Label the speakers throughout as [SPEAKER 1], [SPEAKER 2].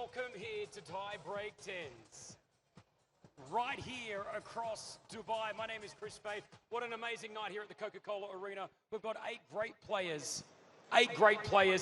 [SPEAKER 1] welcome here to Tie Break Tens. Right here across Dubai. My name is Chris Spade. What an amazing night here at the Coca-Cola Arena. We've got eight great players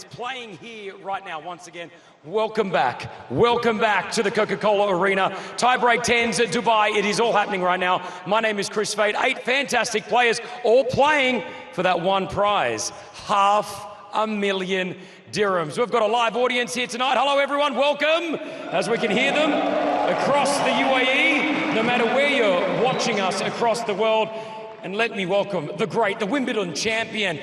[SPEAKER 1] playing here right now. Once again, welcome back. Welcome back to the Coca-Cola Arena. Tie Break Tens at Dubai. It is all happening right now. My name is Chris Spade. Eight fantastic players all playing for that one prize. $500,000 dirhams. We've got a live audience here tonight. Hello everyone, welcome, as we can hear them across the UAE, no matter where you're watching us across the world. And let me welcome the great, the Wimbledon champion.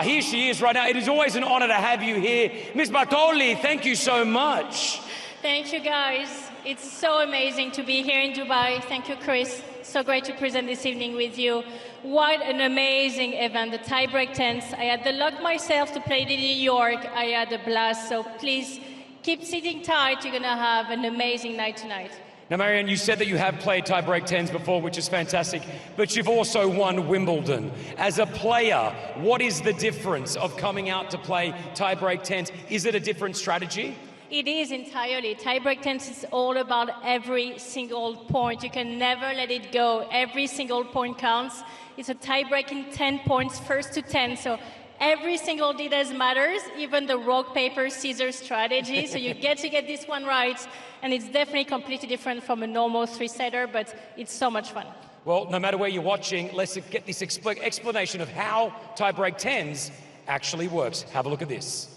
[SPEAKER 1] Here she is right now. It is always an honor to have you here. Ms. Bartoli, thank you so much.
[SPEAKER 2] Thank you guys. It's so amazing to be here in Dubai. Thank you, Chris. So great to present this evening with you. What an amazing event, the Tie Break Tens. I had the luck myself to play in New York. I had a blast, so please keep sitting tight. You're gonna have an amazing night tonight.
[SPEAKER 1] Now, Marianne, you said that you have played Tie Break Tens before, which is fantastic, but you've also won Wimbledon. As a player, what is the difference of coming out to play Tie Break Tens? Is it a different strategy?
[SPEAKER 2] It is entirely. Tie Break Tens is all about every single point. You can never let it go. Every single point counts. It's a tie break in 10 points, first to 10. So every single detail matters, even the rock, paper, scissors strategy. So you get to get this one right. And it's definitely completely different from a normal three-setter, but it's so much fun.
[SPEAKER 1] Well, no matter where you're watching, let's get this explanation of how Tie Break Tens actually works. Have a look at this.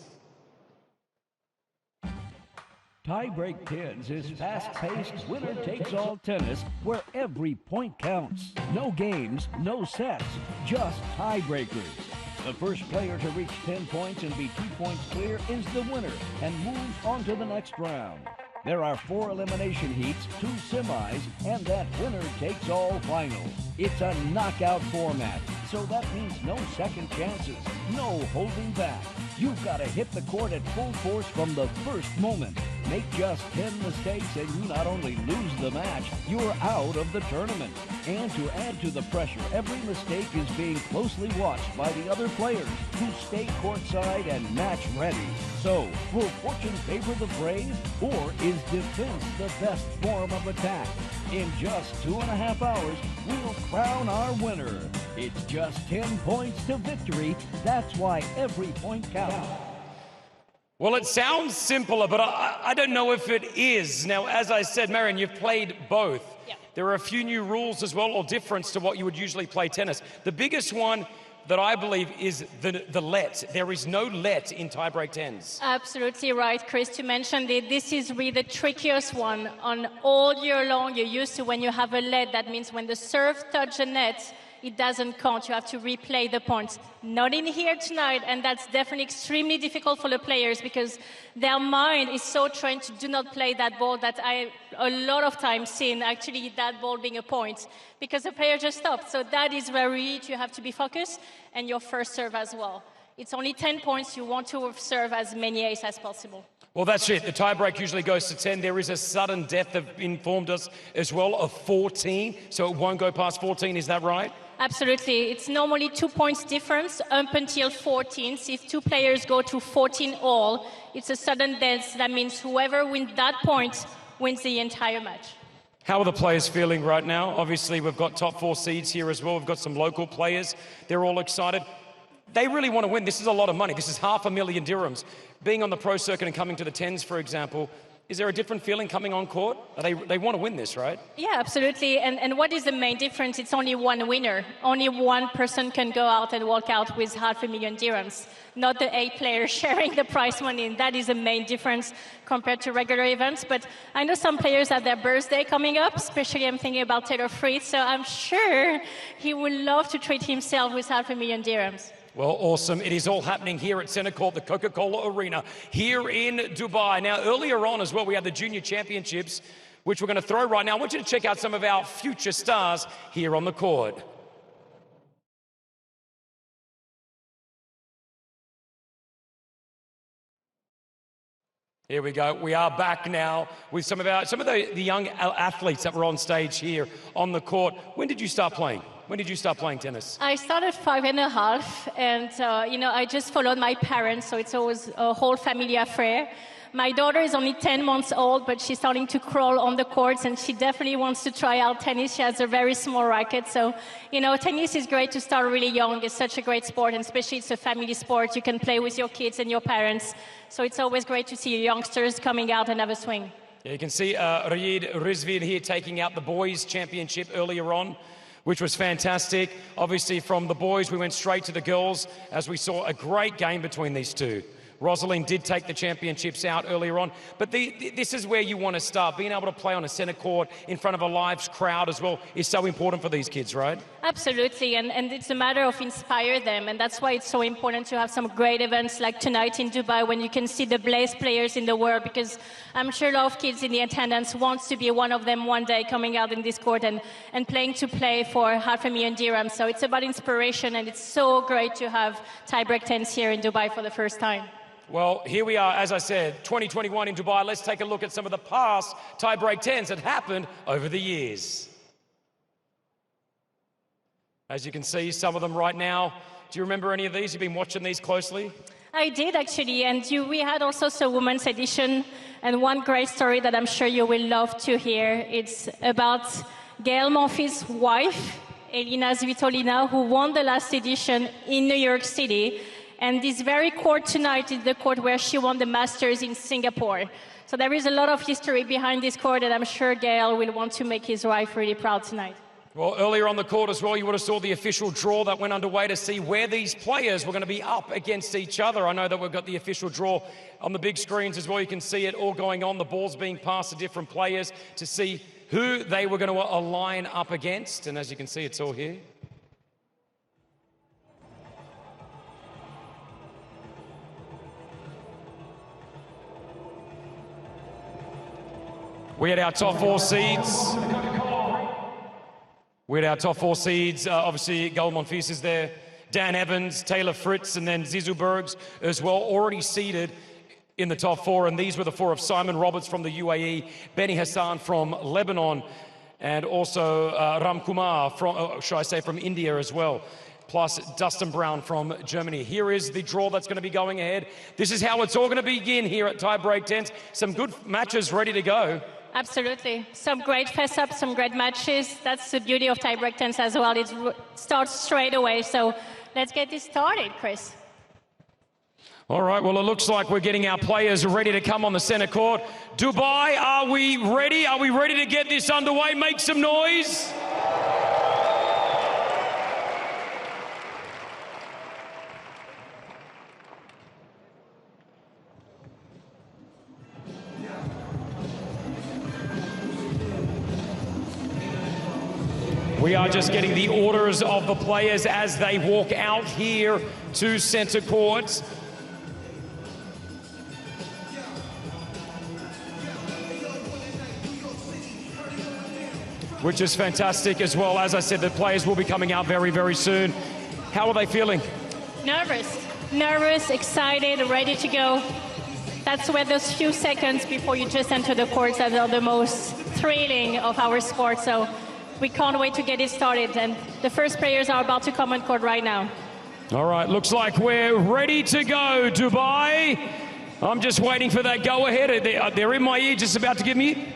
[SPEAKER 3] Tie Break Tens is fast-paced, winner-takes-all tennis where every point counts. No games, no sets, just tiebreakers. The first player to reach 10 points and be 2 points clear is the winner and moves on to the next round. There are 4 elimination heats, 2 semis, and that winner-takes-all final. It's a knockout format, so that means no second chances, no holding back. You've got to hit the court at full force from the first moment. Make just 10 mistakes and you not only lose the match, you're out of the tournament. And to add to the pressure, every mistake is being closely watched by the other players who stay courtside and match ready. So, will fortune favor the brave, or is defense the best form of attack? In just 2.5 hours, we'll crown our winner. It's just 10 points to victory. That's why every point counts.
[SPEAKER 1] Well, it sounds simpler, but I don't know if it is. Now, as I said, Marianne, you've played both.
[SPEAKER 2] Yeah.
[SPEAKER 1] There are a few new rules as well, or difference to what you would usually play tennis. The biggest one that I believe is the let. There is no let in Tie Break Tens.
[SPEAKER 2] Absolutely right, Chris, to mention that this is really the trickiest one. On all year long, you're used to when you have a let, that means when the serve touches the net, it doesn't count. You have to replay the points. Not in here tonight, and that's definitely extremely difficult for the players because their mind is so trained to do not play that ball that I a lot of times seen actually that ball being a point because the player just stopped. So that is where you have to be focused, and your first serve as well. It's only 10 points. You want to serve as many aces as possible.
[SPEAKER 1] Well, that's it. The tiebreak usually goes to 10. There is a sudden death that informed us as well of 14, so it won't go past 14. Is that right?
[SPEAKER 2] Absolutely. It's normally 2 points difference up until 14. So if 2 players go to 14 all, it's a sudden death. That means whoever wins that point wins the entire match.
[SPEAKER 1] How are the players feeling right now? Obviously, we've got top 4 seeds here as well. We've got some local players. They're all excited. They really want to win. This is a lot of money. This is $500,000 dirhams. Being on the pro circuit and coming to the tens, for example, is there a different feeling coming on court? They want to win this, right?
[SPEAKER 2] Yeah, absolutely. And what is the main difference? It's only one winner. Only one person can go out and walk out with $500,000 dirhams, not the 8 players sharing the prize money. And that is the main difference compared to regular events. But I know some players have their birthday coming up, especially I'm thinking about Taylor Fritz. So I'm sure he would love to treat himself with $500,000 dirhams.
[SPEAKER 1] Well, awesome. It is all happening here at Center Court, the Coca-Cola Arena, here in Dubai. Now, earlier on as well, we had the Junior Championships, which we're going to throw right now. I want you to check out some of our future stars here on the court. Here we go. We are back now with some of the young athletes that were on stage here on the court. When did you start playing? When did you start playing tennis?
[SPEAKER 2] I started 5.5, and I just followed my parents, so it's always a whole family affair. my daughter is only 10 months old, but she's starting to crawl on the courts, and she definitely wants to try out tennis. She has a very small racket. So, you know, tennis is great to start really young. It's such a great sport, and especially it's a family sport. You can play with your kids and your parents. So it's always great to see youngsters coming out and have a swing.
[SPEAKER 1] Yeah, you can see Riyad Rizvid here taking out the boys' championship earlier on, which was fantastic. Obviously, from the boys, we went straight to the girls as we saw a great game between these two. Rosalind did take the championships out earlier on, but this is where you want to start. Being able to play on a centre court in front of a live crowd as well is so important for these kids, right?
[SPEAKER 2] Absolutely, and it's a matter of inspire them, and that's why it's so important to have some great events like tonight in Dubai when you can see the best players in the world, because I'm sure a lot of kids in the attendance wants to be one of them one day coming out in this court and playing to play for 500,000 dirhams. So it's about inspiration, and it's so great to have tie-break tennis here in Dubai for the first time.
[SPEAKER 1] Well, here we are, as I said, 2021 in Dubai. Let's take a look at some of the past tie-break tens that happened over the years. As you can see, some of them right now. Do you remember any of these? You've been watching these closely?
[SPEAKER 2] I did, actually, and we had also a women's edition, and one great story that I'm sure you will love to hear. It's about Gail Monfils' wife, Elina Svitolina, who won the last edition in New York City. And this very court tonight is the court where she won the Masters in Singapore. So there is a lot of history behind this court, and I'm sure Gail will want to make his wife really proud tonight.
[SPEAKER 1] Well, earlier on the court as well, you would have saw the official draw that went underway to see where these players were going to be up against each other. I know that we've got the official draw on the big screens as well. You can see it all going on, the balls being passed to different players to see who they were going to align up against. And as you can see, it's all here. We had our top four seeds. Obviously, Gail Monfils is there. Dan Evans, Taylor Fritz, and then Zizou Bergs as well, already seated in the top four. And these were the four of Simon Roberts from the UAE, Benny Hassan from Lebanon, and also Ram Kumar from, from India as well. Plus Dustin Brown from Germany. Here is the draw that's going to be going ahead. This is how it's all going to begin here at Tie Break Tens. Some good matches ready to go.
[SPEAKER 2] Absolutely. Some great face-ups, some great matches. That's the beauty of tie-break tennis as well. It starts straight away. So let's get this started, Chris.
[SPEAKER 1] All right, well, it looks like we're getting our players ready to come on the center court. Dubai, are we ready? Are we ready to get this underway? Make some noise. We are just getting the orders of the players as they walk out here to center court. Which is fantastic as well. As I said, the players will be coming out very, very soon. How are they feeling?
[SPEAKER 2] Nervous, excited, ready to go. That's where those few seconds before you just enter the courts that are the most thrilling of our sport. So we can't wait to get it started, and the first players are about to come on court right now.
[SPEAKER 1] All right, looks like we're ready to go, Dubai. I'm just waiting for that go-ahead. They're in my ear, just about to give me.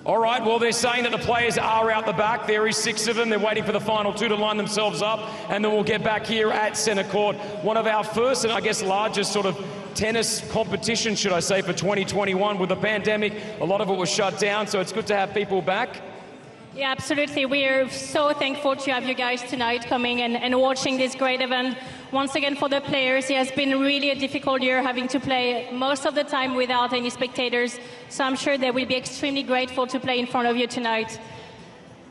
[SPEAKER 1] All right, well, they're saying that the players are out the back. There is 6 of them. They're waiting for the final 2 to line themselves up, and then we'll get back here at center court. One of our first and I guess largest sort of tennis competition, should I say, for 2021. With the pandemic, a lot of it was shut down, so it's good to have people back.
[SPEAKER 2] Yeah, absolutely. We are so thankful to have you guys tonight coming and watching this great event. Once again, for the players, it has been really a difficult year having to play most of the time without any spectators. So I'm sure they will be extremely grateful to play in front of you tonight.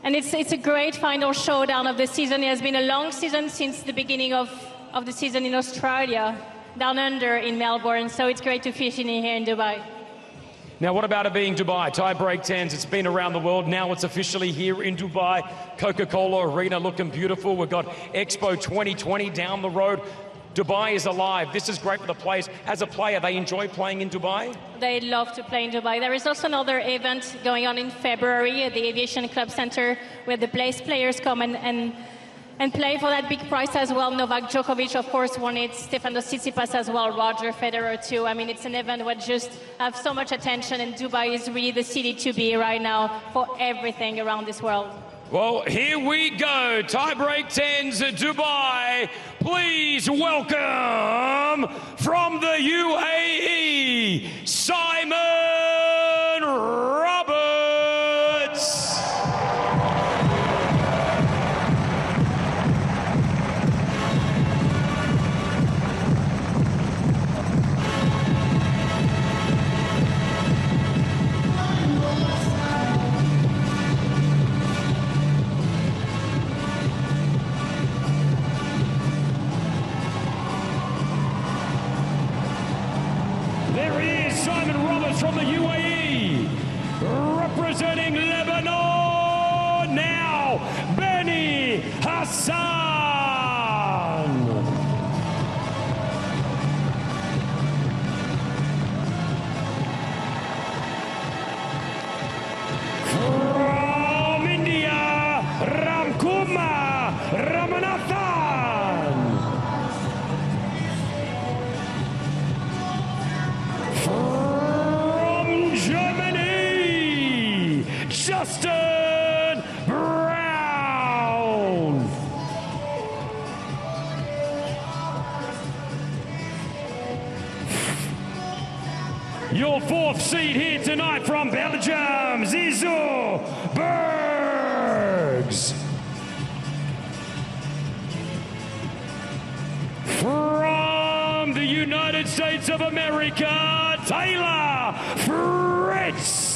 [SPEAKER 2] And it's a great final showdown of the season. It has been a long season since the beginning of the season in Australia, down under in Melbourne. So it's great to finish in here in Dubai.
[SPEAKER 1] Now, what about it being Dubai? Tie Break Tens, it's been around the world. Now it's officially here in Dubai. Coca-Cola Arena looking beautiful. We've got Expo 2020 down the road. Dubai is alive. This is great for the players. As a player, they enjoy playing in Dubai?
[SPEAKER 2] They love to play in Dubai. There is also another event going on in February at the Aviation Club Center where the players come and play for that big prize as well. Novak Djokovic, of course, won it. Stefanos Tsitsipas as well. Roger Federer, too. I mean, it's an event that just have so much attention, and Dubai is really the city to be right now for everything around this world.
[SPEAKER 1] Well, here we go. Tiebreak 10s at Dubai. Please welcome from the UAE, Simon Roberts. Simon Roberts from the UAE, representing Lebanon, now Benny Hassan. From India, Ramkumar Ramanathan. From Germany, Justin Brown. Your fourth seed here tonight from Belgium, Zizou Bergs. From the United States of America, Taylor Fritz.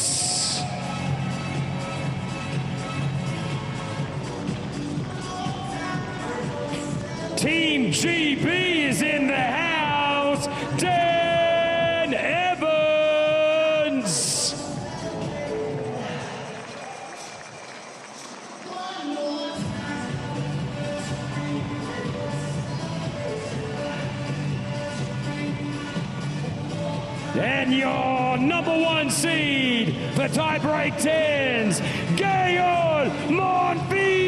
[SPEAKER 1] Team GB is in the house, Dan Evans. And your number one seed for tiebreak 10s, Gael Monfils.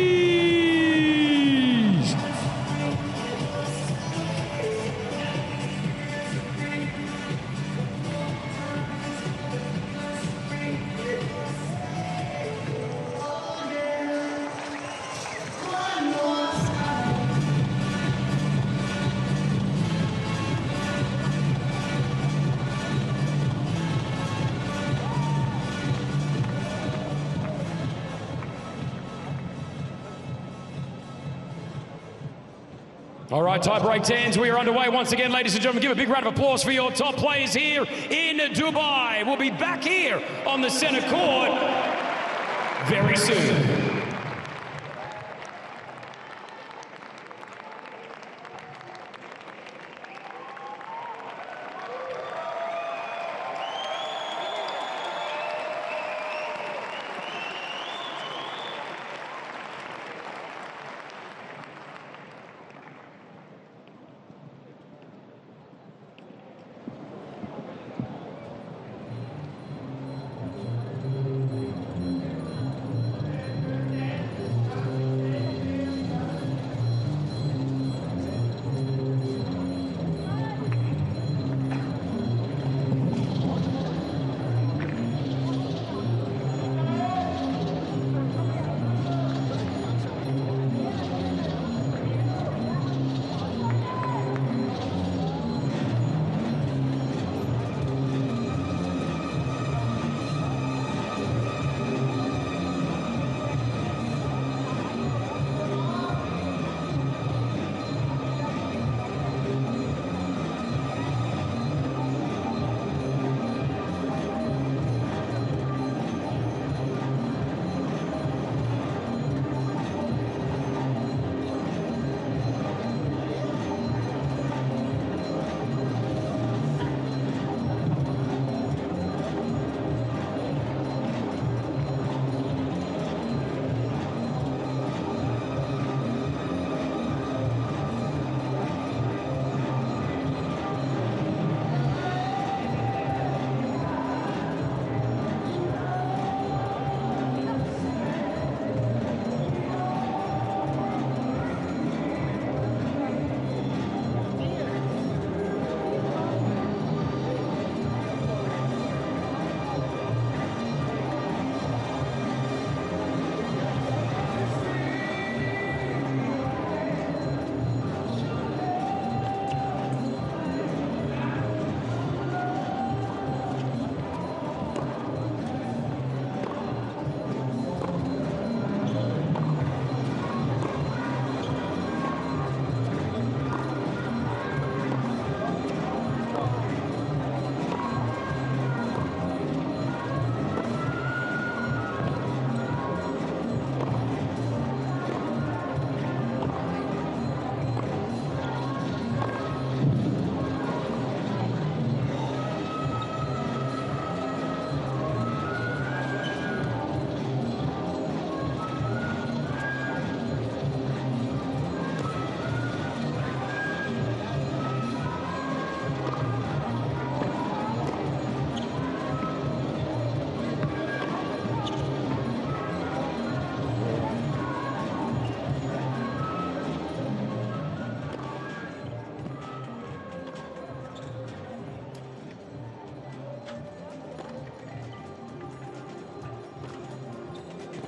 [SPEAKER 1] All right, tiebreak 10s, we are underway once again, ladies and gentlemen. Give a big round of applause for your top players here in Dubai. We'll be back here on the center court very soon.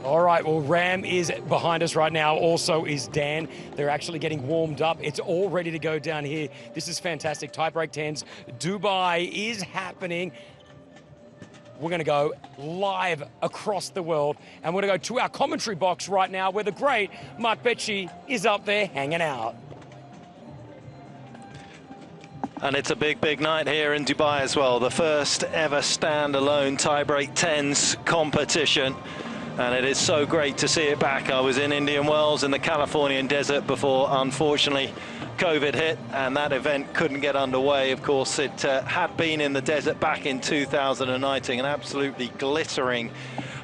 [SPEAKER 1] All right, well, Ram is behind us right now. Also is Dan. They're actually getting warmed up. It's all ready to go down here. This is fantastic. Tiebreak 10s. Dubai is happening. We're going to go live across the world, and we're going to go to our commentary box right now where the great Mark Becci is up there hanging out.
[SPEAKER 4] And it's a big, big night here in Dubai as well. The first ever standalone tiebreak 10s competition. And it is so great to see it back. I was in Indian Wells in the Californian desert before, unfortunately, COVID hit, and that event couldn't get underway. Of course, it had been in the desert back in 2019, an absolutely glittering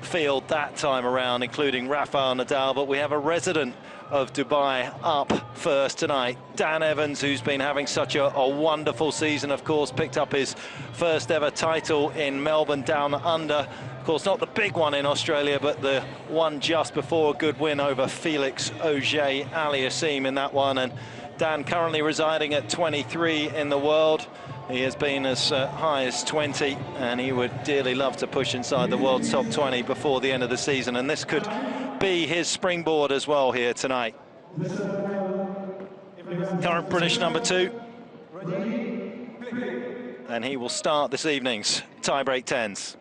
[SPEAKER 4] field that time around, including Rafael Nadal. But we have a resident of Dubai up first tonight, Dan Evans, who's been having such a wonderful season. Of course, picked up his first ever title in Melbourne Down Under. Of course, not the big one in Australia, but the one just before, a good win over Felix Auger-Aliassime in that one. And Dan currently residing at 23 in the world. He has been as high as 20, and he would dearly love to push inside the world's top 20 before the end of the season. And this could be his springboard as well here tonight. Current British number 2. And he will start this evening's tiebreak 10s.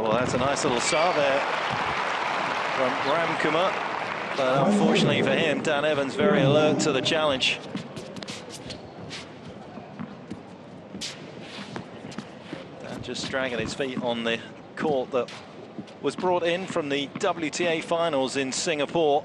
[SPEAKER 4] Well, that's a nice little start there from Ram Kumar, but unfortunately for him, Dan Evans very alert to the challenge. Dan just dragging his feet on the court that was brought in from the WTA finals in Singapore.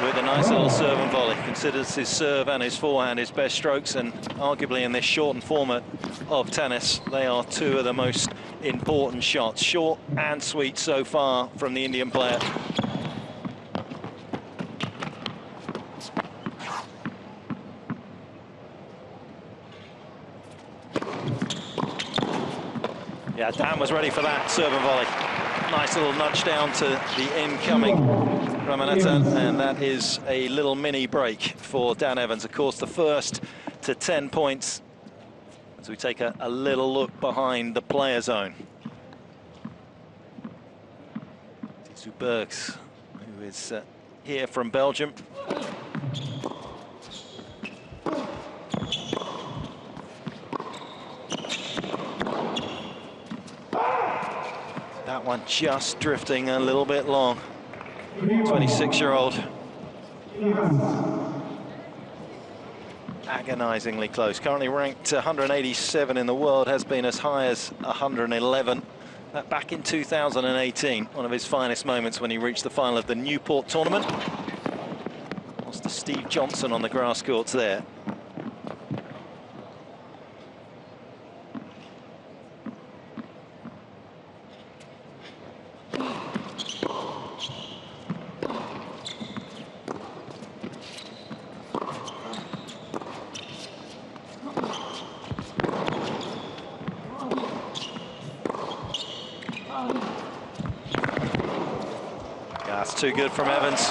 [SPEAKER 4] With a nice little serve and volley. Considers his serve and his forehand his best strokes, and arguably in this shortened format of tennis, they are two of the most important shots. Short and sweet so far from the Indian player. Yeah, Dan was ready for that serve and volley. Nice little nudge down to the incoming Ramanathan, and that is a little mini break for Dan Evans. Of course, the first to 10 points as we take a little look behind the player zone. Tisu Bergs, who is here from Belgium. That one just drifting a little bit long. 26-year-old. Agonizingly close. Currently ranked 187 in the world, has been as high as 111. That back in 2018, one of his finest moments when he reached the final of the Newport tournament. Lost to Steve Johnson on the grass courts there. That's too good from Evans.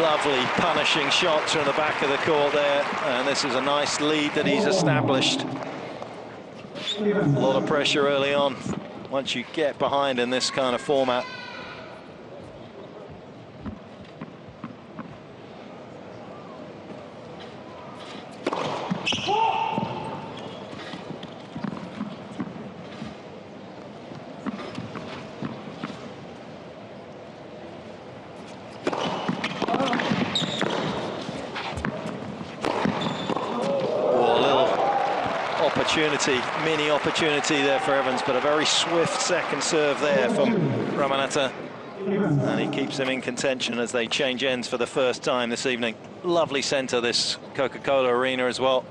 [SPEAKER 4] Lovely punishing shots from the back of the court there, and this is a nice lead that he's established. A lot of pressure early on once you get behind in this kind of format. Mini opportunity there for Evans, but a very swift second serve there from Ramanathan, and he keeps him in contention as they change ends for the first time this evening. Lovely centre, this Coca-Cola Arena as well.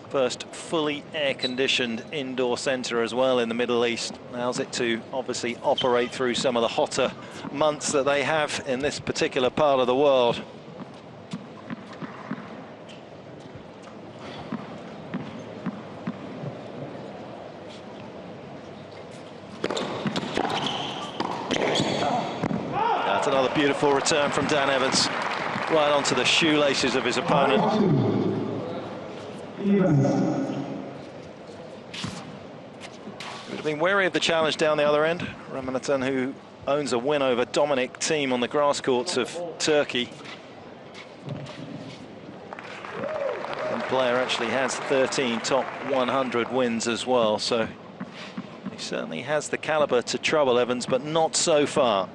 [SPEAKER 4] First fully air-conditioned indoor centre as well in the Middle East. Allows it to obviously operate through some of the hotter months that they have in this particular part of the world. Beautiful return from Dan Evans, right onto the shoelaces of his opponent. Would have been wary of the challenge down the other end. Ramanathan, who owns a win over Dominic Thiem on the grass courts of Turkey. The player actually has 13 top 100 wins as well, so he certainly has the caliber to trouble Evans, but not so far.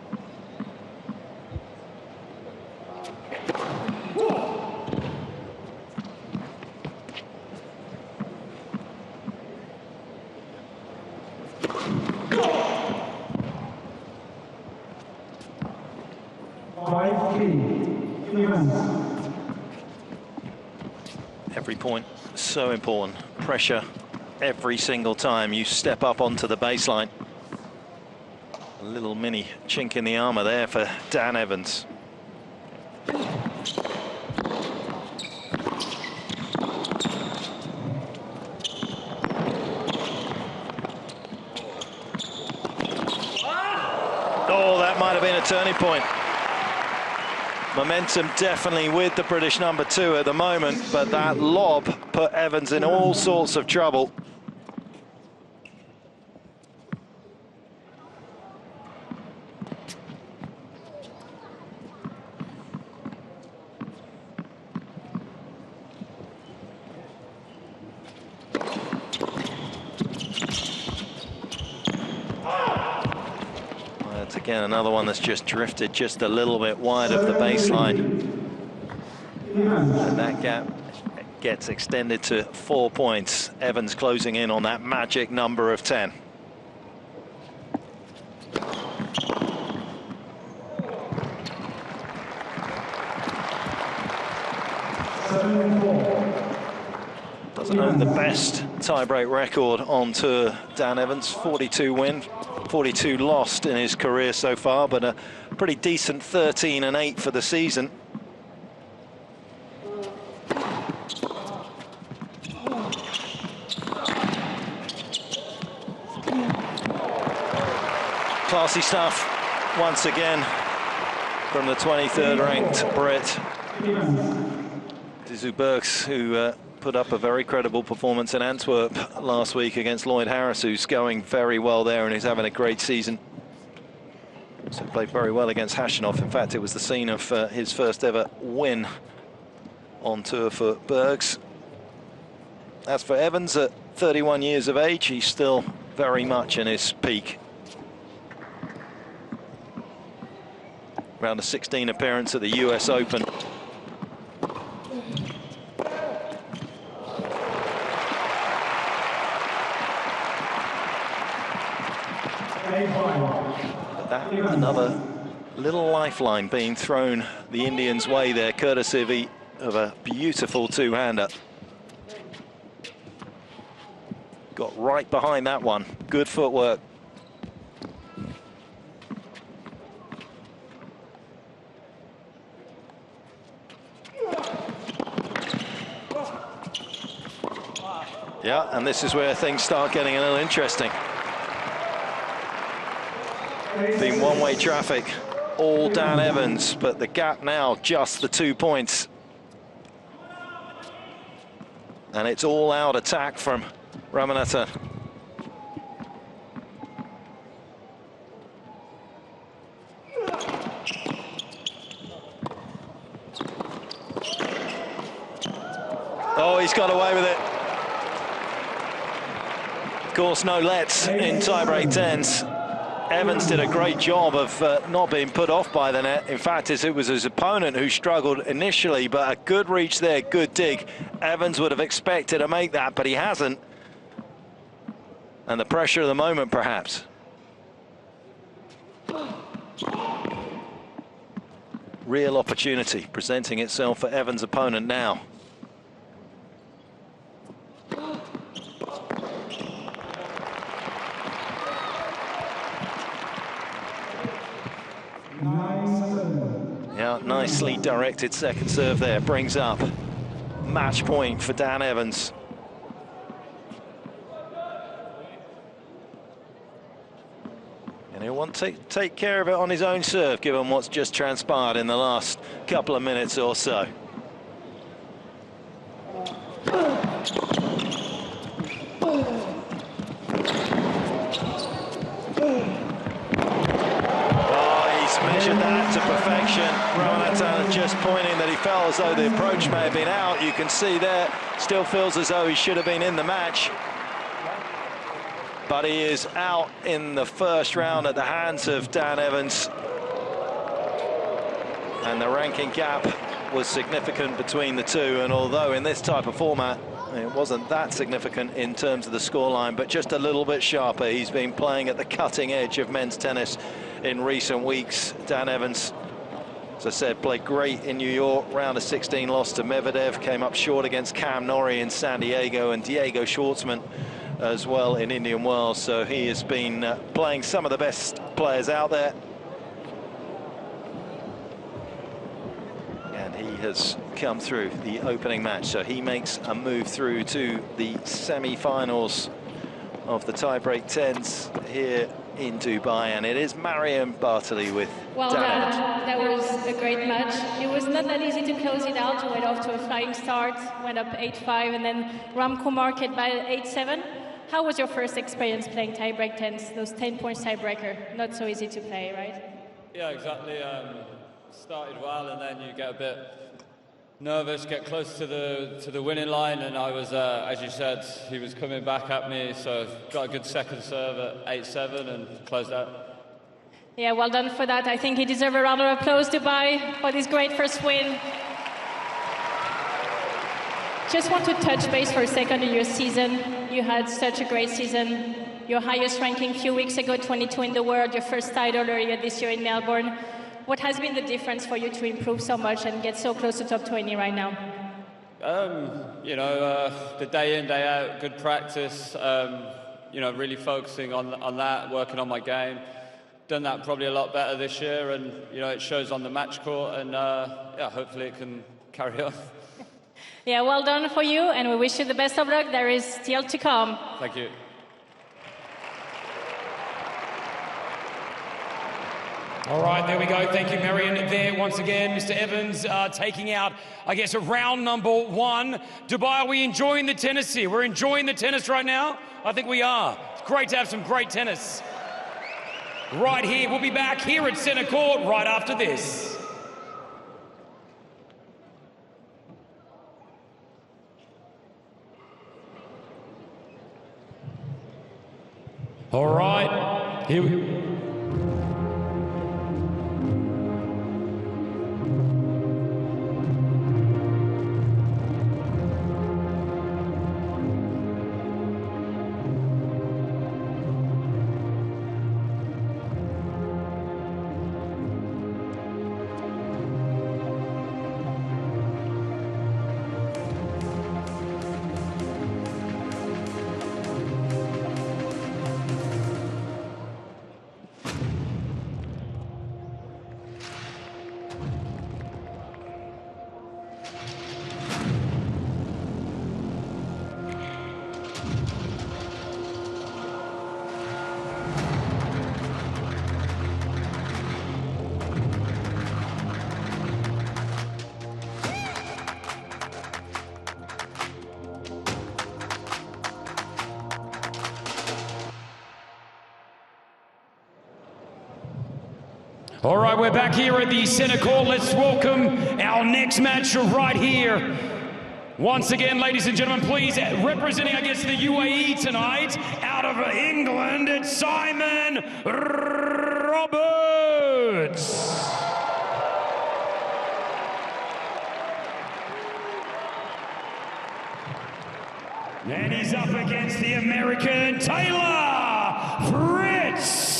[SPEAKER 4] Every point so important. Pressure every single time you step up onto the baseline. A little mini chink in the armour there for Dan Evans. Oh, that might have been a turning point. Momentum definitely with the British number 2 at the moment, but that lob put Evans in all sorts of trouble. Again, another one that's just drifted just a little bit wide of the baseline. And that gap gets extended to 4 points. Evans closing in on that magic number of 10. Doesn't own the best tiebreak record on tour, Dan Evans. 42 win, 42 lost in his career so far, but a pretty decent 13-8 for the season. Classy stuff once again from the 23rd ranked Brit. Dizu Burks, who put up a very credible performance in Antwerp last week against Lloyd Harris, who's going very well there and who's having a great season. So played very well against Hashanov. In fact, it was the scene of his first ever win on tour for Bergs. As for Evans, at 31 years of age, he's still very much in his peak. Round of 16 appearance at the US Open. Another little lifeline being thrown the Indians' way there, courtesy of a beautiful two-hander. Got right behind that one. Good footwork. Yeah, and this is where things start getting a little interesting. Been one-way traffic, all Dan Evans, but the gap now just the 2 points. And it's all out attack from Ramanathan. Oh, he's got away with it. Of course, no lets in tiebreak 10s. Evans did a great job of not being put off by the net. In fact, it was his opponent who struggled initially, but a good reach there, good dig. Evans would have expected to make that, but he hasn't. And the pressure of the moment, perhaps. Real opportunity presenting itself for Evans' opponent now. Yeah, nicely directed second serve there. Brings up match point for Dan Evans. And he'll want to take care of it on his own serve, given what's just transpired in the last couple of minutes or so. Measured that to perfection. Ramanathan just pointing that he felt as though the approach may have been out. You can see there, still feels as though he should have been in the match. But he is out in the first round at the hands of Dan Evans. And the ranking gap was significant between the two. And although in this type of format, it wasn't that significant in terms of the scoreline, but just a little bit sharper. He's been playing at the cutting edge of men's tennis in recent weeks. Dan Evans, as I said, played great in New York, round of 16 loss to Medvedev, came up short against Cam Norrie in San Diego, and Diego Schwartzman as well in Indian Wells. So he has been playing some of the best players out there. And he has come through the opening match, so he makes a move through to the semi-finals of the tie-break tens here in Dubai, and it is Marion Bartoli with Dan.
[SPEAKER 2] That was a great match. It was not that easy to close it out. Went off to a flying start, went up 8-5, and then Ram Kumar kept by 8-7. How was your first experience playing tie-break tens? Those 10 points tiebreaker, not so easy to play, right?
[SPEAKER 5] Yeah, exactly. Started well, and then you get a bit nervous, get close to the winning line, and I was, as you said, he was coming back at me, so got a good second serve at 8-7 and closed out.
[SPEAKER 2] Yeah, well done for that. I think he deserves a round of applause, Dubai, for this great first win. Just want to touch base for a second on your season. You had such a great season. Your highest ranking a few weeks ago, 22 in the world, your first title earlier this year in Melbourne. What has been the difference for you to improve so much and get so close to top 20 right now?
[SPEAKER 5] You know, the day in, day out, good practice, you know, really focusing on that, working on my game. Done that probably a lot better this year, and, you know, it shows on the match court, and, yeah, hopefully it can carry on.
[SPEAKER 2] Yeah, well done for you, and we wish you the best of luck. There is still to come.
[SPEAKER 5] Thank you.
[SPEAKER 1] All right, there we go. Thank you, Marion. There, once again, Mr. Evans taking out, I guess, a round number one. Dubai, are we enjoying the tennis here? We're enjoying the tennis right now? I think we are. It's great to have some great tennis. Right here, we'll be back here at Centre Court right after this. All right, here we All right, we're back here at the Centre Court. Let's welcome our next match right here. Once again, ladies and gentlemen, please, representing against the UAE tonight, out of England, it's Simon Roberts. And he's up against the American Taylor Fritz.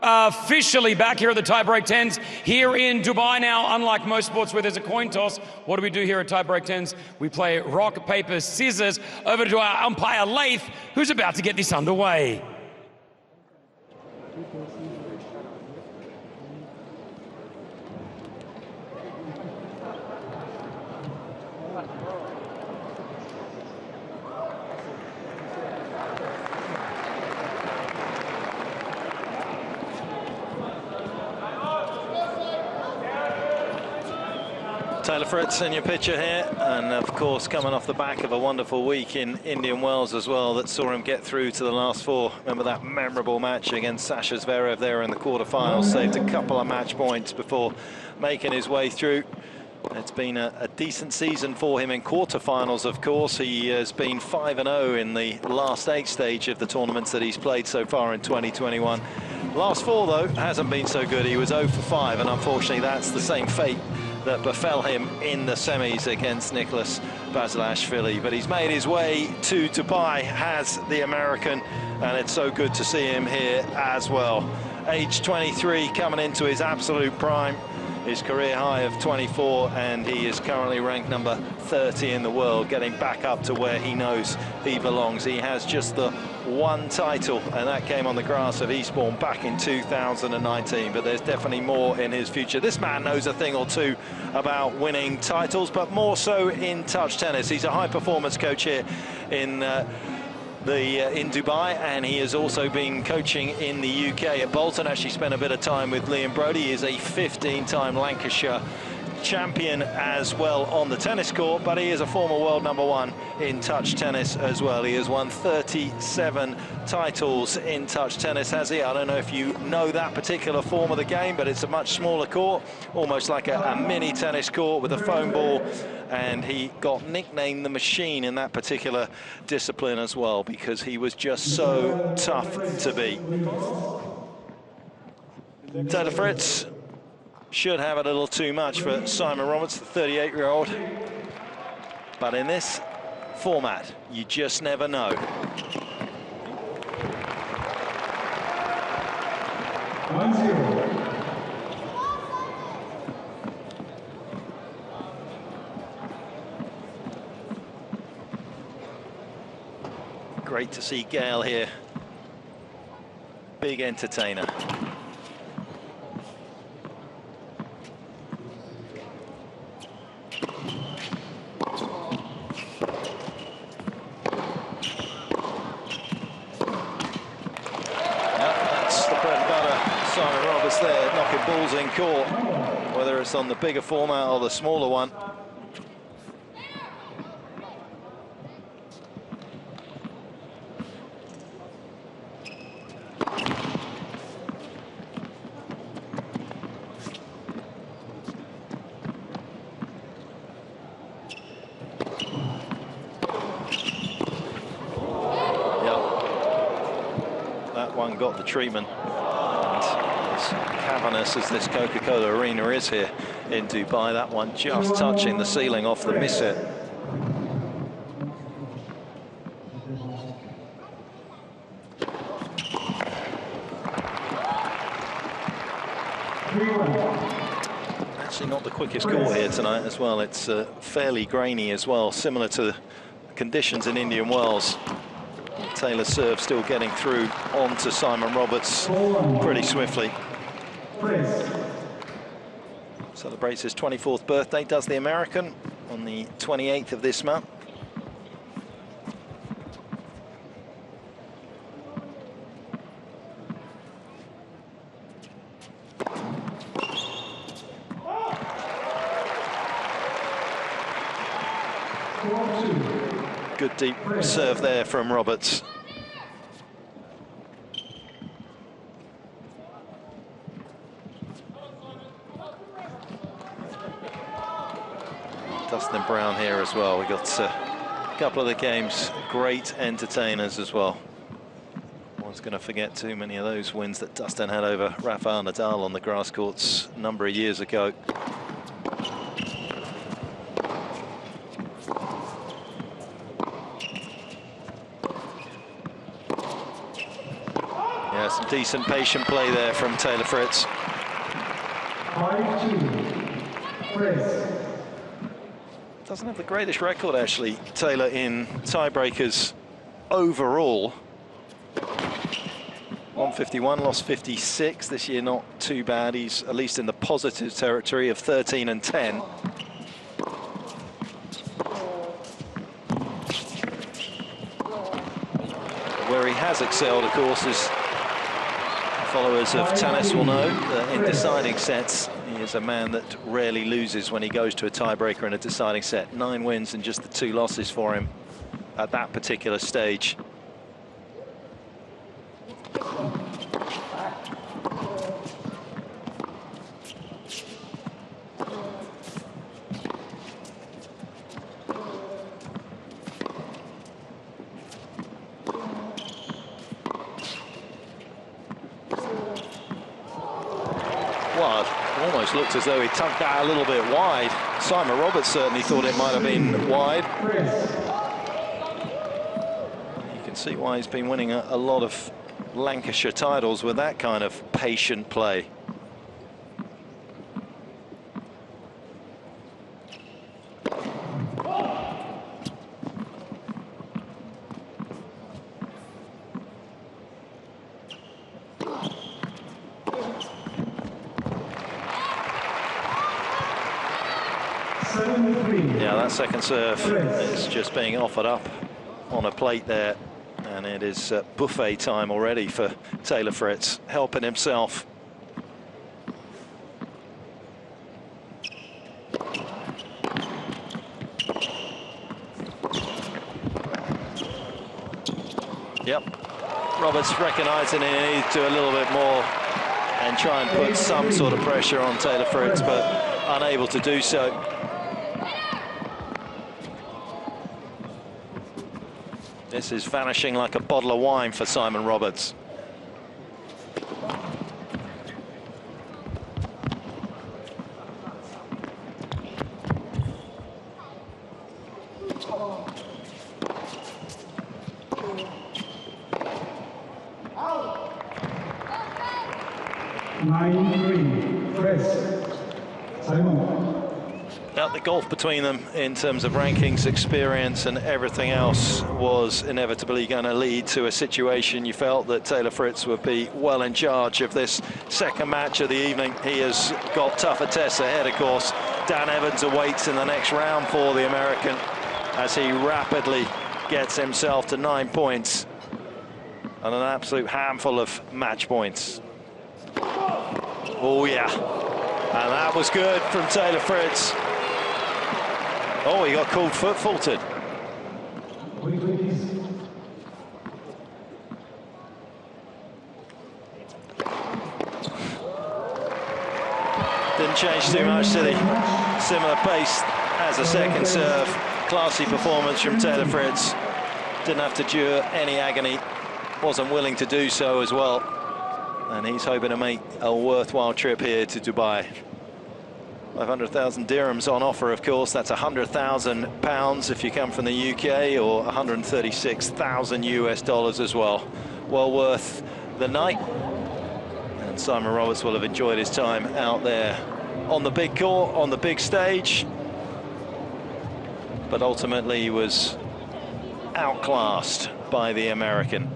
[SPEAKER 1] officially back here at the Tiebreak 10s here in Dubai now. Unlike most sports where there's a coin toss, what do we do here at Tiebreak 10s? We play rock, paper, scissors. Over to our umpire, Laith, who's about to get this underway.
[SPEAKER 4] Taylor Fritz in your picture here, and of course coming off the back of a wonderful week in Indian Wells as well that saw him get through to the last four. Remember that memorable match against Sasha Zverev there in the quarterfinals, saved a couple of match points before making his way through. It's been a decent season for him in quarterfinals, of course. He has been 5-0 in the last 8 stage of the tournaments that he's played so far in 2021. Last 4 though hasn't been so good. He was 0 for 5, and unfortunately that's the same fate that befell him in the semis against Nicholas Basilashvili. But he's made his way to Dubai, has the American, and it's so good to see him here as well. Age 23, coming into his absolute prime, his career high of 24, and he is currently ranked number 30 in the world, getting back up to where he knows he belongs. He has just the 1 title, and that came on the grass of Eastbourne back in 2019, but there's definitely more in his future. This man knows a thing or two about winning titles, but more so in touch tennis. He's a high-performance coach here in Dubai, and he has also been coaching in the UK at Bolton. Actually spent a bit of time with Liam Brodie. He is a 15-time Lancashire champion as well on the tennis court, but he is a former world #1 in touch tennis as well. He has won 37 titles in touch tennis, has he? I don't know if you know that particular form of the game, but it's a much smaller court, almost like a mini tennis court with a foam ball, and he got nicknamed the Machine in that particular discipline as well, because he was just so tough to beat. Taylor Fritz should have a little too much for Simon Roberts, the 38-year-old. But in this format, you just never know. Great to see Gail here. Big entertainer. There, knocking balls in court, whether it's on the bigger format or the smaller one. Yep, that one got the treatment. Cavernous as this Coca-Cola arena is here in Dubai, that one just touching the ceiling off the miss hit. Actually not the quickest court here tonight as well. It's fairly grainy as well, similar to conditions in Indian Wells. Taylor's serve still getting through onto Simon Roberts pretty swiftly. Celebrates his 24th birthday, does the American, on the 28th of this month. Good deep serve there from Roberts. Dustin Brown here as well. We got a couple of the game's great entertainers as well. One's going to forget too many of those wins that Dustin had over Rafael Nadal on the grass courts a number of years ago. Yeah, some Decent patient play there from Taylor Fritz.
[SPEAKER 6] 5-2, Chris.
[SPEAKER 4] Doesn't have the greatest record, actually, Taylor, in tiebreakers overall. 151, lost 56 this year, not too bad. He's at least in the positive territory of 13 and 10. Where he has excelled, of course, is followers of tennis will know that in deciding sets, he is a man that rarely loses when he goes to a tiebreaker in a deciding set. 9 wins and just the 2 losses for him at that particular stage. Well, it almost looked as though he tucked that a little bit wide. Simon Roberts certainly thought it might have been wide. You can see why he's been winning a lot of Lancashire titles with that kind of patient play. Yeah, that second serve is just being offered up on a plate there, and it is buffet time already for Taylor Fritz, helping himself. Yep, Roberts recognising he needs to do a little bit more and try and put some sort of pressure on Taylor Fritz, but unable to do so. This is vanishing like a bottle of wine for Simon Roberts. Now, the gulf between them in terms of rankings, experience and everything else was inevitably going to lead to a situation you felt that Taylor Fritz would be well in charge of this second match of the evening. He has got tougher tests ahead, of course. Dan Evans awaits in the next round for the American as he rapidly gets himself to 9 points and an absolute handful of match points. Oh yeah, and that was good from Taylor Fritz. Oh, he got called foot-faulted. Didn't change too much, did he? Similar pace as a second serve. Classy performance from Taylor Fritz. Didn't have to endure any agony. Wasn't willing to do so as well. And he's hoping to make a worthwhile trip here to Dubai. 500,000 dirhams on offer, of course. That's 100,000 pounds if you come from the UK, or 136,000 US dollars as well. Well worth the night. And Simon Roberts will have enjoyed his time out there on the big court, on the big stage. But ultimately he was outclassed by the American.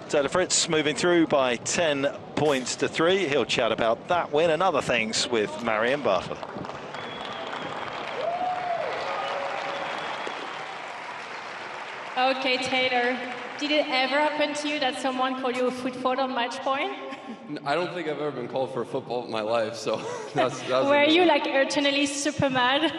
[SPEAKER 4] Taylor Fritz moving through by 10 points to 3. He'll chat about that win and other things with Marion Bartlett.
[SPEAKER 2] Okay, Taylor, did it ever happen to you that someone called you a foot-fault on match point?
[SPEAKER 7] I don't think I've ever been called for a football in my life, so that was
[SPEAKER 2] Were you like eternally super mad?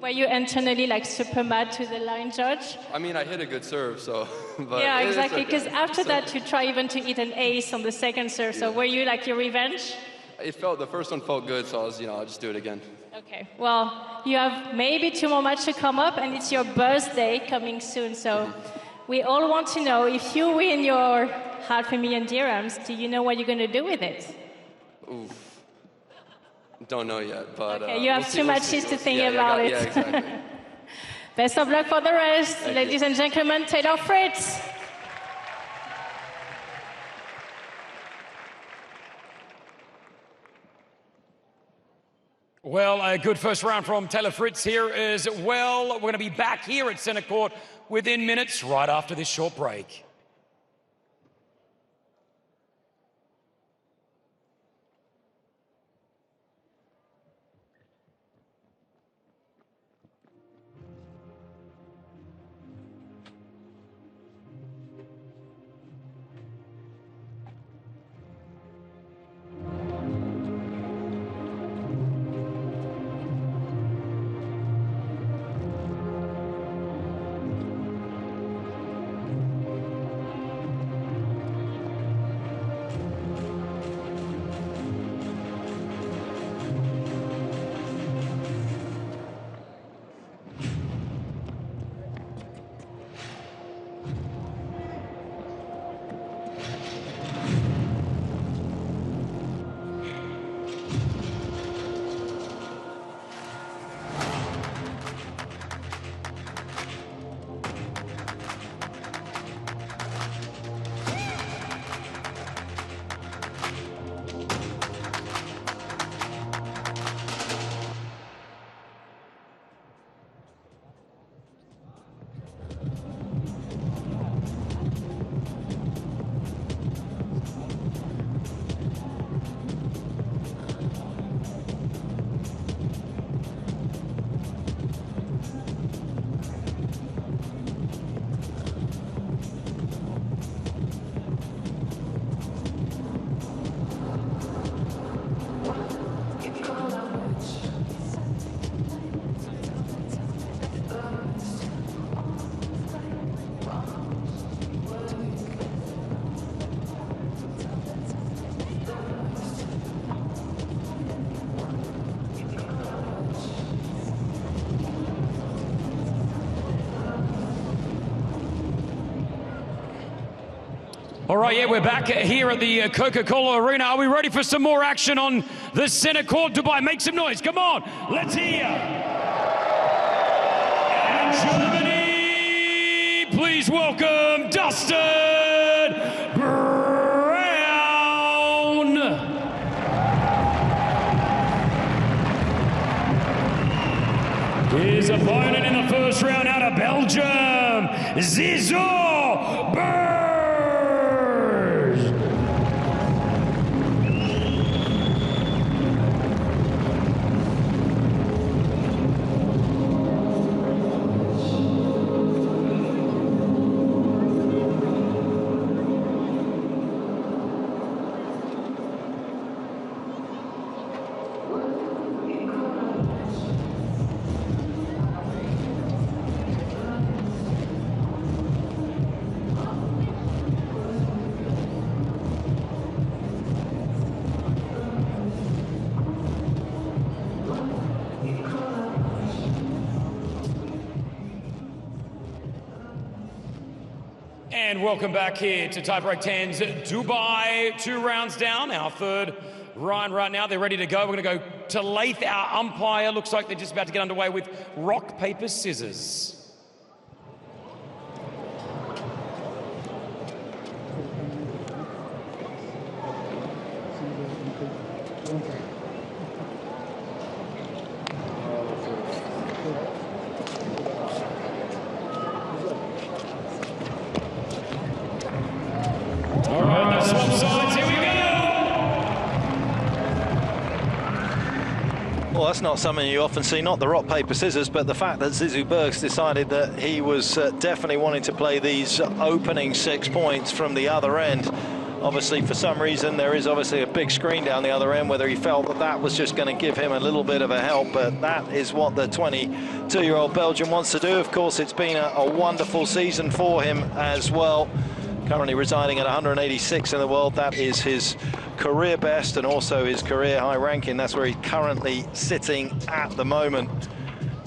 [SPEAKER 2] Were you internally like super mad to the line judge?
[SPEAKER 7] I mean, I hit a good serve, so. But
[SPEAKER 2] yeah, exactly.
[SPEAKER 7] okay.
[SPEAKER 2] Because after that, you try even to hit an ace on the second serve. So were you like your revenge?
[SPEAKER 7] The first one felt good, so I was, I'll just do it again.
[SPEAKER 2] Okay. Well, you have maybe 2 more matches to come up, and it's your birthday coming soon. So we all want to know, if you win your 500,000 dirhams, do you know what you're going to do with it?
[SPEAKER 7] Oof. Don't know yet, but
[SPEAKER 2] okay, you have two matches to think about it.
[SPEAKER 7] Yeah, exactly.
[SPEAKER 2] Best of luck for the rest. Ladies and gentlemen, Taylor Fritz.
[SPEAKER 1] Well, a good first round from Taylor Fritz here as well. We're going to be back here at Centre Court within minutes, right after this short break. All right, yeah, we're back here at the Coca-Cola Arena. Are we ready for some more action on the Centre Court? Dubai, make some noise. Come on, let's hear. And Germany, please welcome Dustin Brown. His opponent in the first round out of Belgium, Zizou Burr. And welcome back here to Tiebreak 10's Dubai. 2 rounds down, our third round right now. They're ready to go. We're going to go to Lath, our umpire. Looks like they're just about to get underway with rock, paper, scissors. All right, let's swap sides. Here we go.
[SPEAKER 4] Well, that's not something you often see, not the rock, paper, scissors, but the fact that Zizou Bergs decided that he was definitely wanting to play these opening 6 points from the other end. Obviously, for some reason, there is obviously a big screen down the other end, whether he felt that that was just going to give him a little bit of a help, but that is what the 22-year-old Belgian wants to do. Of course, it's been a wonderful season for him as well. Currently residing at 186 in the world. That is his career best and also his career high ranking. That's where he's currently sitting at the moment.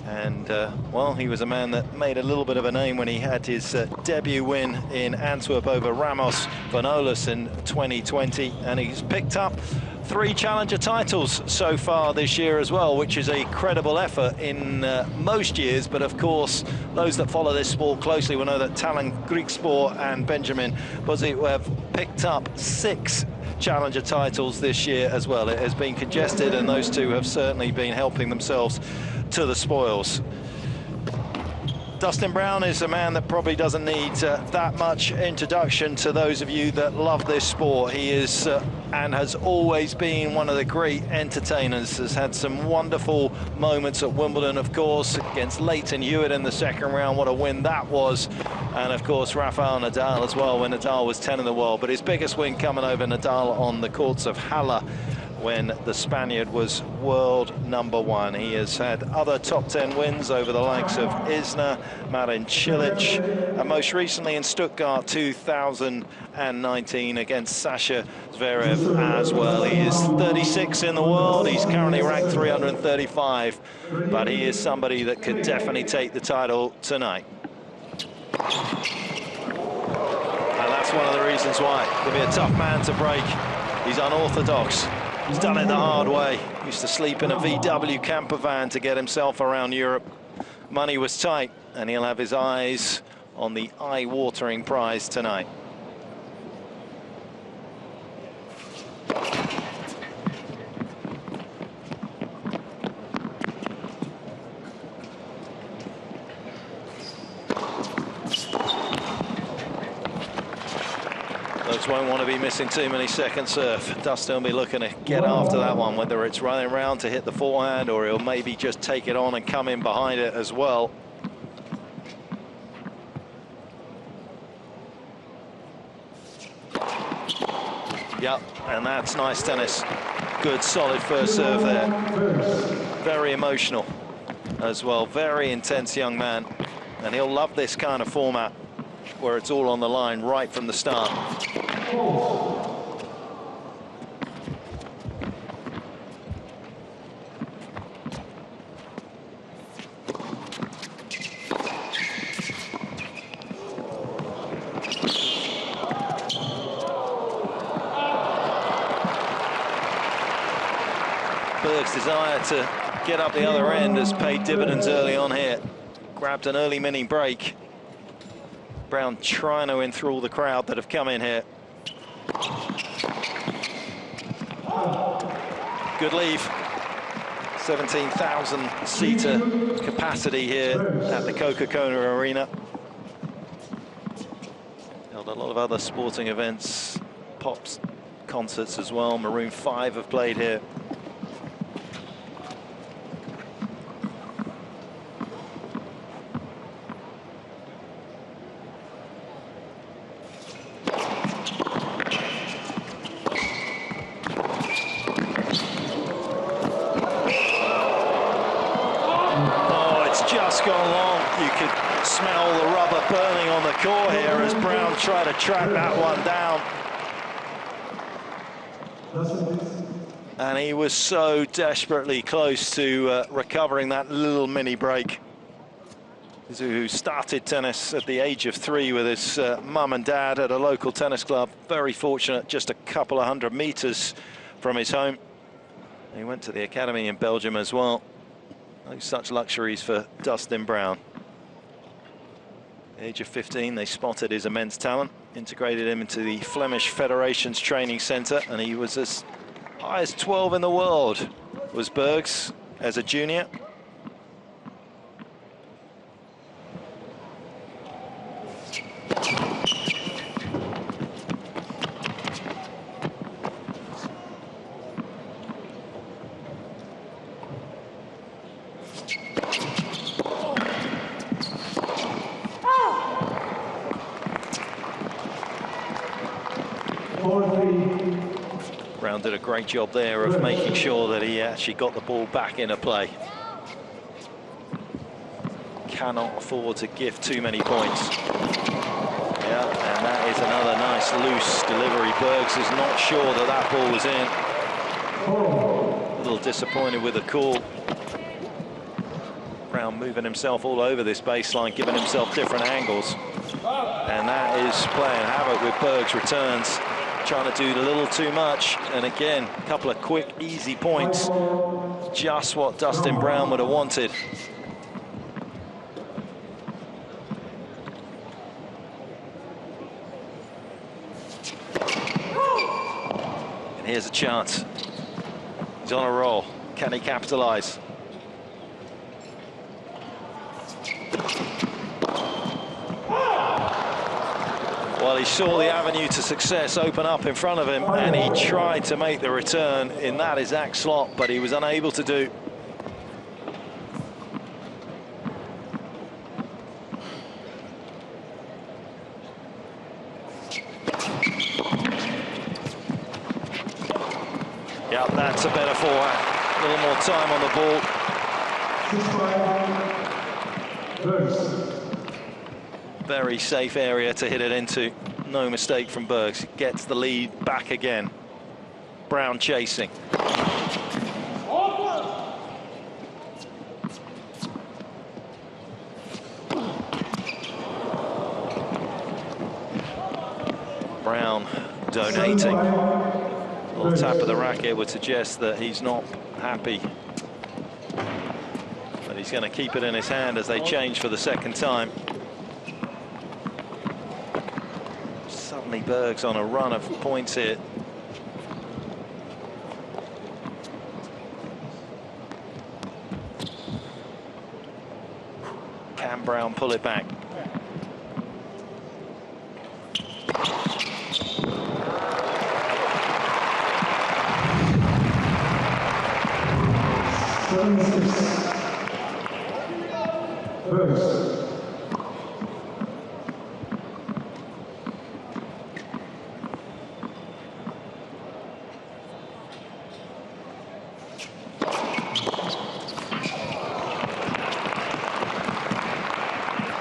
[SPEAKER 4] And, well, he was a man that made a little bit of a name when he had his debut win in Antwerp over Ramos Vanolas in 2020. And he's picked up 3 challenger titles so far this year as well, which is a credible effort in most years. But of course, those that follow this sport closely will know that Talan Griekspoor and Benjamin Bozzi have picked up 6 challenger titles this year as well. It has been congested, and those two have certainly been helping themselves to the spoils. Dustin Brown is a man that probably doesn't need that much introduction to those of you that love this sport. He is and has always been one of the great entertainers. Has had some wonderful moments at Wimbledon, of course, against Leighton Hewitt in the second round. What a win that was. And of course, Rafael Nadal as well, when Nadal was 10 in the world. But his biggest win coming over Nadal on the courts of Halle, when the Spaniard was world #1. He has had other top 10 wins over the likes of Isner, Marin Cilic, and most recently in Stuttgart 2019 against Sasha Zverev as well. He is 36 in the world. He's currently ranked 335, but he is somebody that could definitely take the title tonight. And that's one of the reasons why. He'll be a tough man to break. He's unorthodox. He's done it the hard way. Used to sleep in a VW camper van to get himself around Europe. Money was tight, and he'll have his eyes on the eye-watering prize tonight. Won't want to be missing too many second serve. Dustin will be looking to get after that one, whether it's running around to hit the forehand, or he'll maybe just take it on and come in behind it as well. Yep, and that's nice tennis. Good solid first serve there. Very emotional as well. Very intense young man, and he'll love this kind of format where it's all on the line right from the start. Berg's desire to get up the other end has paid dividends early on here. Grabbed an early mini break. Brown trying to enthrall the crowd that have come in here. Good leave. 17,000 seater capacity here at the Coca-Cola Arena. Held a lot of other sporting events, pops, concerts as well. Maroon 5 have played here. Try to track that one down. And he was so desperately close to recovering that little mini break. Who started tennis at the age of 3 with his mum and dad at a local tennis club. Very fortunate, just a couple of 100 meters from his home. He went to the academy in Belgium as well. No such luxuries for Dustin Brown. Age of 15, they spotted his immense talent, integrated him into the Flemish Federation's training centre, and he was as high as 12 in the world, was Bergs, as a junior. Brown did a great job there of making sure that he actually got the ball back into play. Cannot afford to give too many points. Yeah, and that is another nice loose delivery. Bergs is not sure that that ball was in. A little disappointed with the call. Brown moving himself all over this baseline, giving himself different angles. And that is playing havoc with Bergs' returns. Trying to do a little too much, and again, a couple of quick, easy points. Just what Dustin Brown would have wanted. here's a chance. He's on a roll. Can he capitalize? Well, he saw the avenue to success open up in front of him, and he tried to make the return in that exact slot, but he was unable to do. Yep, that's a better forehand. A little more time on the ball. Very safe area to hit it into. No mistake from Bergs. Gets the lead back again. Brown chasing. Brown donating. A little tap of the racket would suggest that he's not happy. But he's going to keep it in his hand as they change for the second time. Suddenly Bergs on a run of points here. Can Brown pull it back?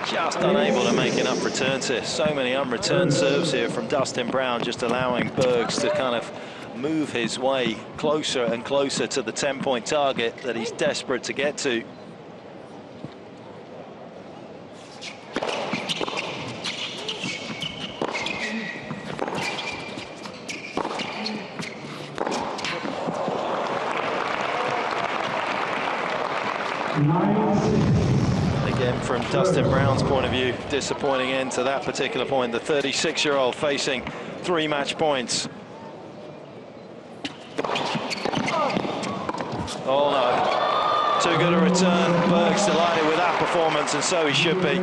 [SPEAKER 4] Just unable to make enough returns here. So many unreturned serves here from Dustin Brown, just allowing Bergs to kind of move his way closer and closer to the 10-point target that he's desperate to get to. Again, from Dustin Brown's point of view, disappointing end to that particular point. The 36-year-old facing 3 match points. Oh no, too good a return. Bergs delighted with that performance, and so he should be.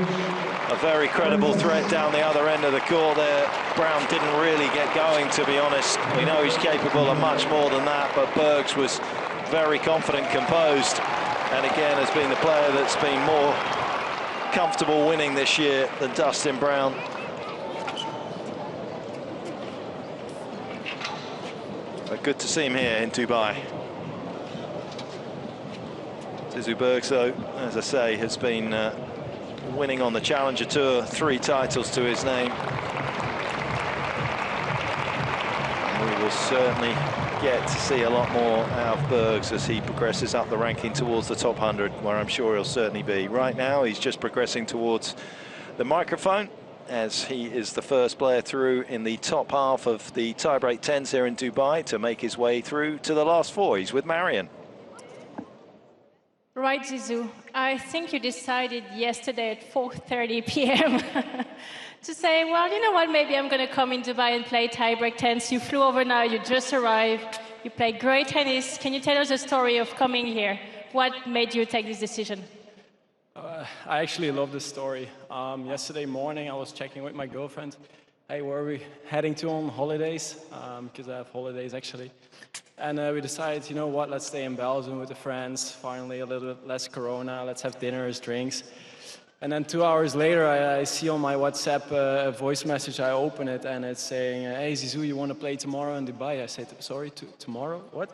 [SPEAKER 4] A very credible threat down the other end of the court there. Brown didn't really get going, to be honest. We know he's capable of much more than that, but Bergs was very confident, composed, and again has been the player that's been more comfortable winning this year than Dustin Brown. But good to see him here in Dubai. Zizou Bergs, though, as I say, has been winning on the Challenger Tour, 3 titles to his name. And we will certainly get to see a lot more out of Bergs as he progresses up the ranking towards the top 100, where I'm sure he'll certainly be. Right now, he's just progressing towards the microphone, as he is the first player through in the top half of the tiebreak 10s here in Dubai to make his way through to the last 4. He's with Marion.
[SPEAKER 2] Right, Zizou. I think you decided yesterday at 4:30 p.m. to say, well, you know what, maybe I'm going to come in Dubai and play tiebreak 10s. You flew over now, you just arrived, you play great tennis. Can you tell us the story of coming here? What made you take this decision?
[SPEAKER 8] I actually love this story. Yesterday morning, I was checking with my girlfriend. Hey, where are we heading to on holidays? Because I have holidays, actually. And we decided, you know what, let's stay in Belgium with the friends. Finally, a little bit less Corona. Let's have dinners, drinks. And then 2 hours later, I see on my WhatsApp a voice message. I open it, and it's saying, hey, Zizou, you want to play tomorrow in Dubai? I said, sorry, tomorrow? What?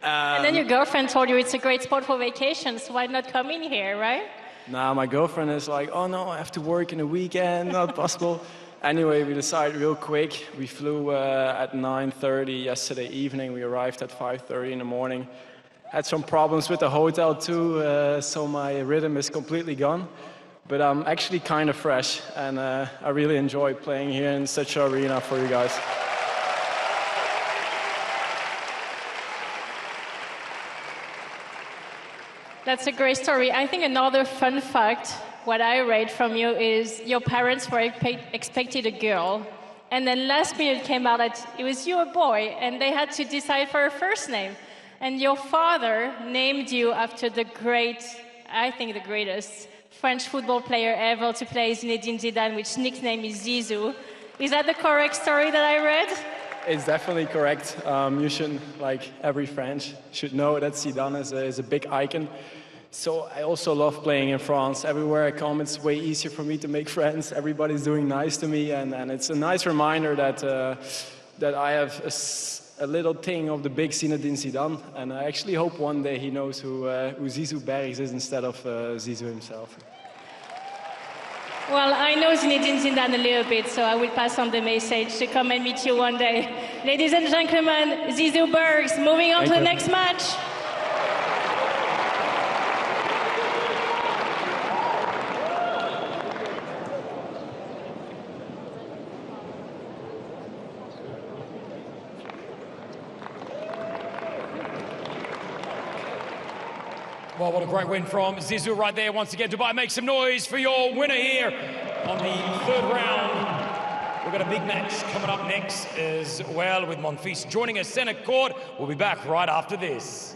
[SPEAKER 2] And then your girlfriend told you it's a great spot for vacations. Why not come in here, right?
[SPEAKER 8] Nah, my girlfriend is like, oh, no, I have to work in the weekend. Not possible. Anyway, we decided real quick. We flew at 9:30 yesterday evening. We arrived at 5:30 in the morning. Had some problems with the hotel too, so my rhythm is completely gone. But I'm actually kind of fresh, and I really enjoy playing here in such an arena for you guys.
[SPEAKER 2] That's a great story. I think another fun fact, what I read from you, is your parents were expected a girl, And then last minute came out that it was your boy, and they had to decide for a first name. And your father named you after the great, I think the greatest, French football player ever to play, Zinedine Zidane, which nickname is Zizou. Is that the correct story that I read?
[SPEAKER 8] It's definitely correct. You should, like every French, should know that Zidane is a big icon. So I also love playing in France. Everywhere I come, it's way easier for me to make friends. Everybody's doing nice to me, and it's a nice reminder that I have a little thing of the big Zinedine Zidane. And I actually hope one day he knows who Zizou Bergs is instead of Zizou himself.
[SPEAKER 2] Well, I know Zinedine Zidane a little bit, so I will pass on the message to come and meet you one day. Ladies and gentlemen, Zizou Bergs, moving on to the next match.
[SPEAKER 1] Well, what a great win from Zizou right there. Once again, Dubai, make some noise for your winner here on the third round. We've got a big match coming up next as well with Monfils joining us center court. We'll be back right after this.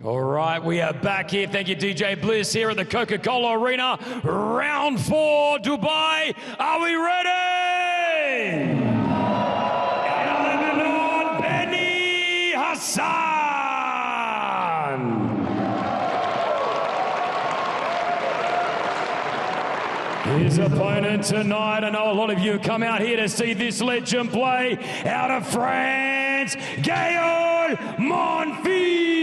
[SPEAKER 1] All right, we are back here. Thank you, DJ Bliss, here at the Coca-Cola Arena. Round 4, Dubai. Are we ready? Lebanon, Benny Hassan. His opponent tonight, I know a lot of you come out here to see this legend play, out of France, Gaël Monfils.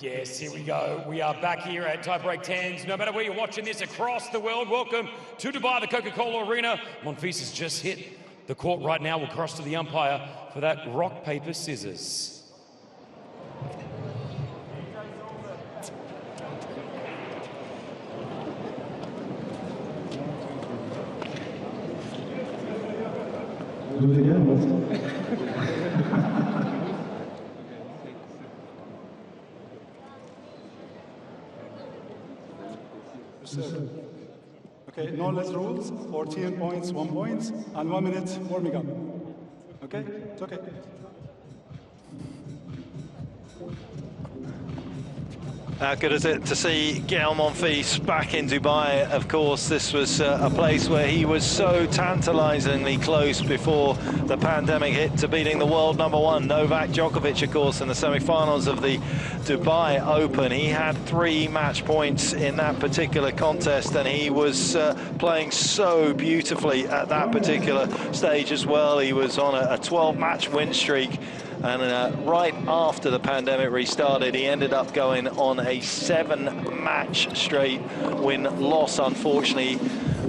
[SPEAKER 1] Yes, here we go. We are back here at Tiebreak 10s. No matter where you're watching this across the world, welcome to Dubai, the Coca-Cola Arena. Monfils has just hit the court right now. We'll cross to the umpire for that rock, paper, scissors.
[SPEAKER 6] Do it again. serve. Okay, no less rules. 14 points, 1 point, and 1 minute warming up. Okay, it's okay.
[SPEAKER 4] How good is it to see Gael Monfils back in Dubai? Of course, this was a place where he was so tantalizingly close before the pandemic hit to beating the world #1, Novak Djokovic, of course, in the semi-finals of the Dubai Open. He had 3 match points in that particular contest, and he was playing so beautifully at that particular stage as well. He was on a 12-match win streak. And right after the pandemic restarted, he ended up going on a 7-match straight win-loss, unfortunately.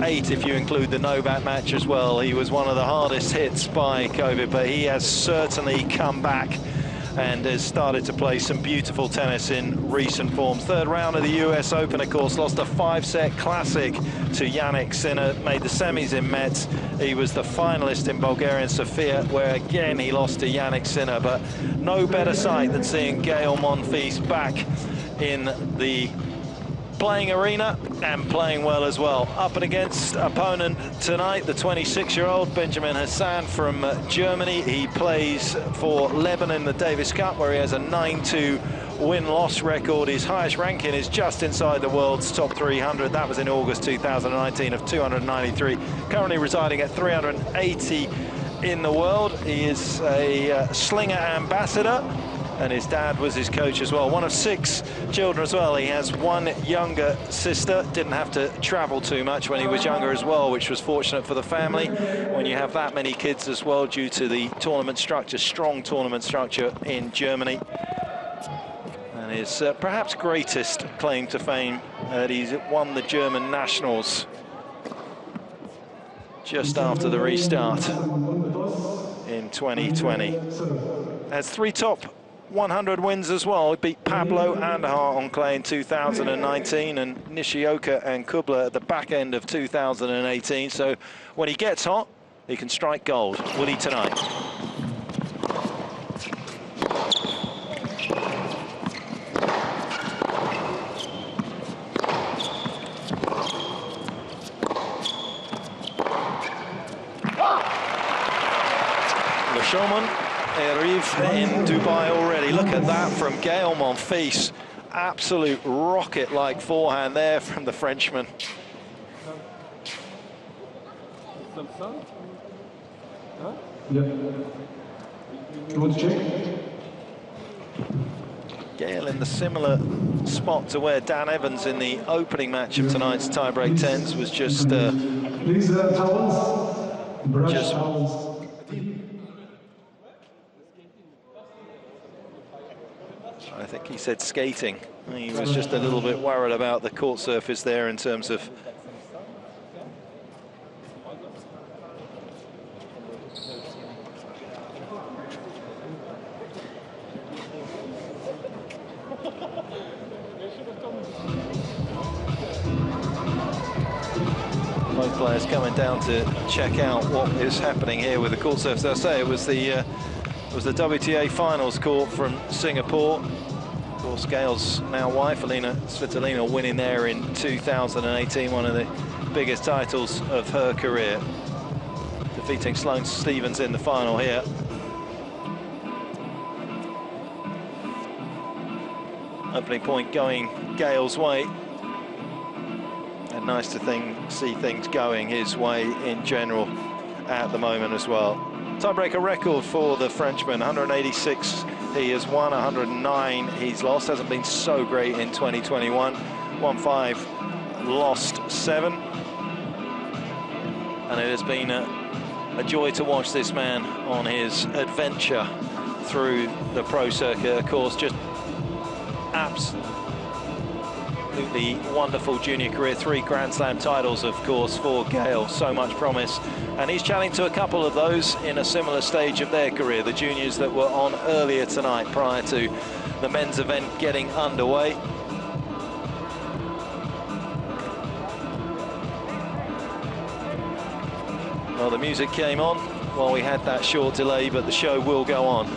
[SPEAKER 4] 8 if you include the Novak match as well. He was one of the hardest hits by COVID, but he has certainly come back and has started to play some beautiful tennis in recent forms. 3rd round of the US Open, of course, lost a 5-set classic to Jannik Sinner, made the semis in Metz. He was the finalist in Bulgarian Sofia, where again he lost to Jannik Sinner, but no better sight than seeing Gael Monfils back in the playing arena and playing well as well. Up and against opponent tonight, the 26-year-old Benjamin Hassan from Germany. He plays for Lebanon in the Davis Cup, where he has a 9-2 win-loss record. His highest ranking is just inside the world's top 300. That was in August 2019 of 293. Currently residing at 380 in the world. He is a slinger ambassador, and his dad was his coach as well. One of 6 children as well. He has 1 younger sister. Didn't have to travel too much when he was younger as well, which was fortunate for the family. When you have that many kids as well, due to the tournament structure, strong tournament structure in Germany. And his perhaps greatest claim to fame, that he's won the German Nationals just after the restart in 2020. Has 3 top 100 wins as well. He beat Pablo Andahar on clay in 2019 and Nishioka and Kubler at the back end of 2018. So when he gets hot, he can strike gold. Will he tonight? The showman arrive in Dubai already. Look at that from Gael Monfils. Absolute rocket-like forehand there from the Frenchman.
[SPEAKER 6] Yeah. You want to check?
[SPEAKER 4] Gael in the similar spot to where Dan Evans in the opening match of tonight's tiebreak 10s was just
[SPEAKER 6] Please, towels. Brush towels.
[SPEAKER 4] I think he said skating. He was just a little bit worried about the court surface there in terms of both players coming down to check out what is happening here with the court surface. As I say, it was the WTA finals court from Singapore. Of course, Gael's now wife, Alina Svitolina, winning there in 2018, one of the biggest titles of her career, defeating Sloane Stephens in the final here. Opening point going Gael's way. And nice to see things going his way in general at the moment as well. Tiebreaker record for the Frenchman, 186 he has won, 109 he's lost. Hasn't been so great in 2021. Won 5, lost 7. And it has been a joy to watch this man on his adventure through the pro circuit. Of course, just absolutely wonderful junior career. 3 Grand Slam titles, of course, for Gael. So much promise. And he's challenged to a couple of those in a similar stage of their career. The juniors that were on earlier tonight prior to the men's event getting underway. Well, the music came on while we had that short delay, but the show will go on.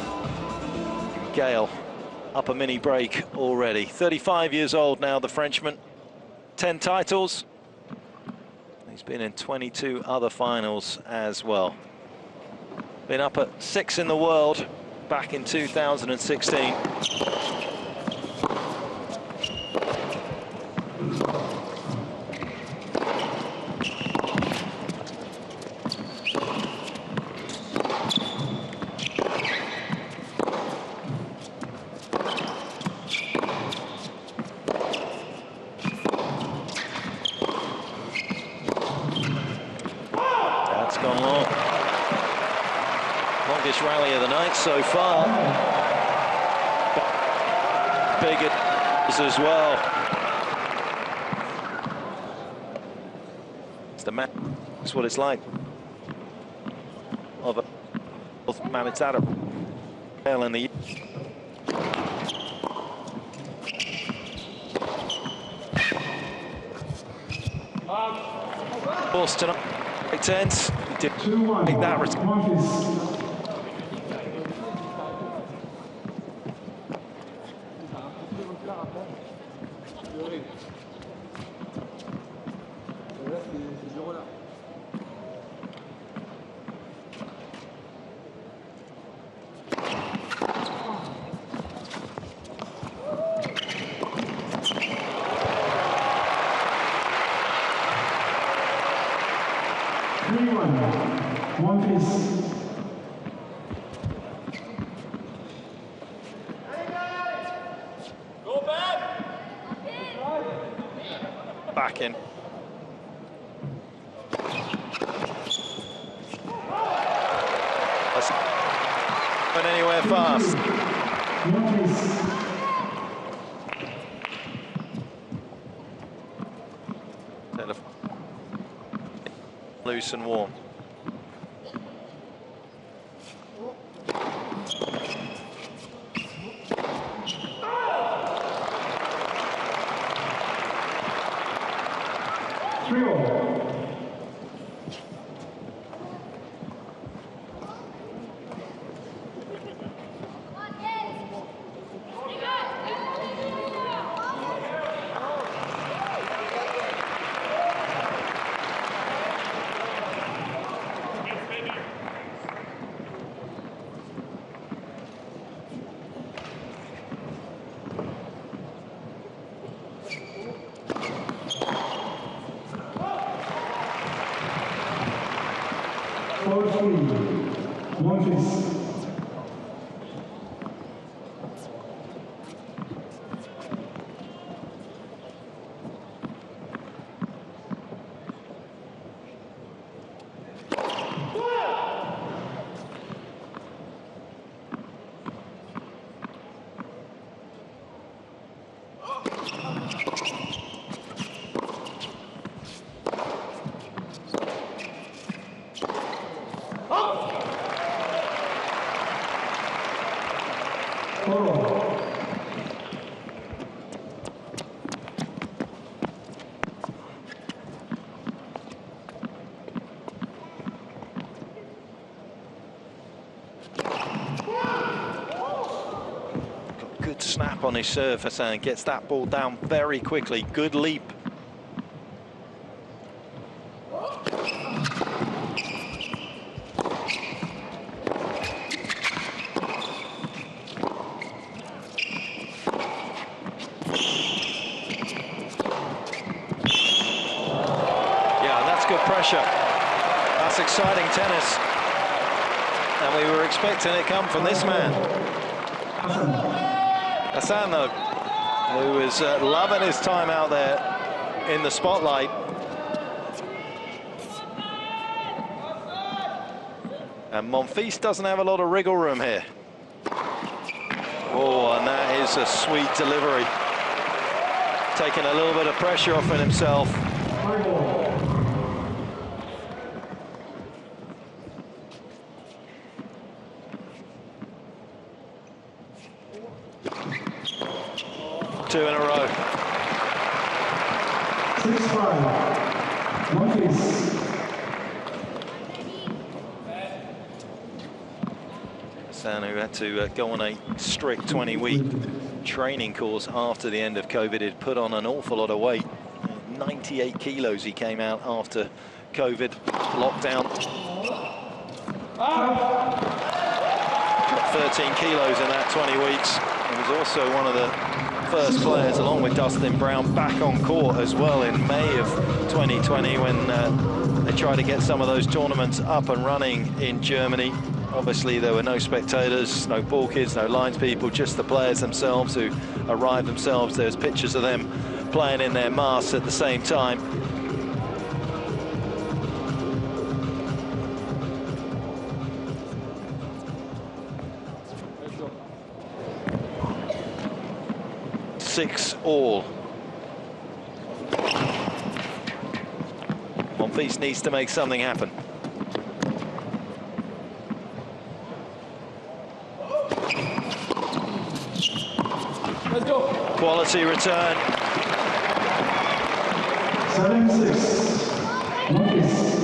[SPEAKER 4] Gael up a mini break already. 35 years old now, the Frenchman. 10 titles. He's been in 22 other finals as well. Been up at 6 in the world back in 2016. That's gone long. Longest rally of the night so far. Big as well. It's the man. That's what it's like. Of a man, it's out of hell in the. Force tonight. Tense. Did make that risk.
[SPEAKER 6] One piece.
[SPEAKER 1] Go back.
[SPEAKER 4] Back in. That's not going anywhere fast.
[SPEAKER 6] One piece.
[SPEAKER 4] Loose and warm.
[SPEAKER 6] One piece.
[SPEAKER 4] Good snap on his surface and gets that ball down very quickly. Good leap. Yeah, that's good pressure. That's exciting tennis. And we were expecting it come from this man. Hassan, though, who was loving his time out there in the spotlight. And Monfils doesn't have a lot of wriggle room here. Oh, and that is a sweet delivery. Taking a little bit of pressure off in himself. Two in a row.
[SPEAKER 6] 6-5. One piece.
[SPEAKER 4] Hassan, who had to go on a strict 20-week training course after the end of COVID, had put on an awful lot of weight. 98 kilos he came out after COVID lockdown. 13 kilos in that 20 weeks. He was also one of the first players, along with Dustin Brown, back on court as well in May of 2020 when they tried to get some of those tournaments up and running in Germany. Obviously, there were no spectators, no ball kids, no lines people, just the players themselves who arrived themselves. There's pictures of them playing in their masks at the same time. Six all. Monfils needs to make something happen.
[SPEAKER 6] Let's go.
[SPEAKER 4] Quality return.
[SPEAKER 6] 7-6. Monfils.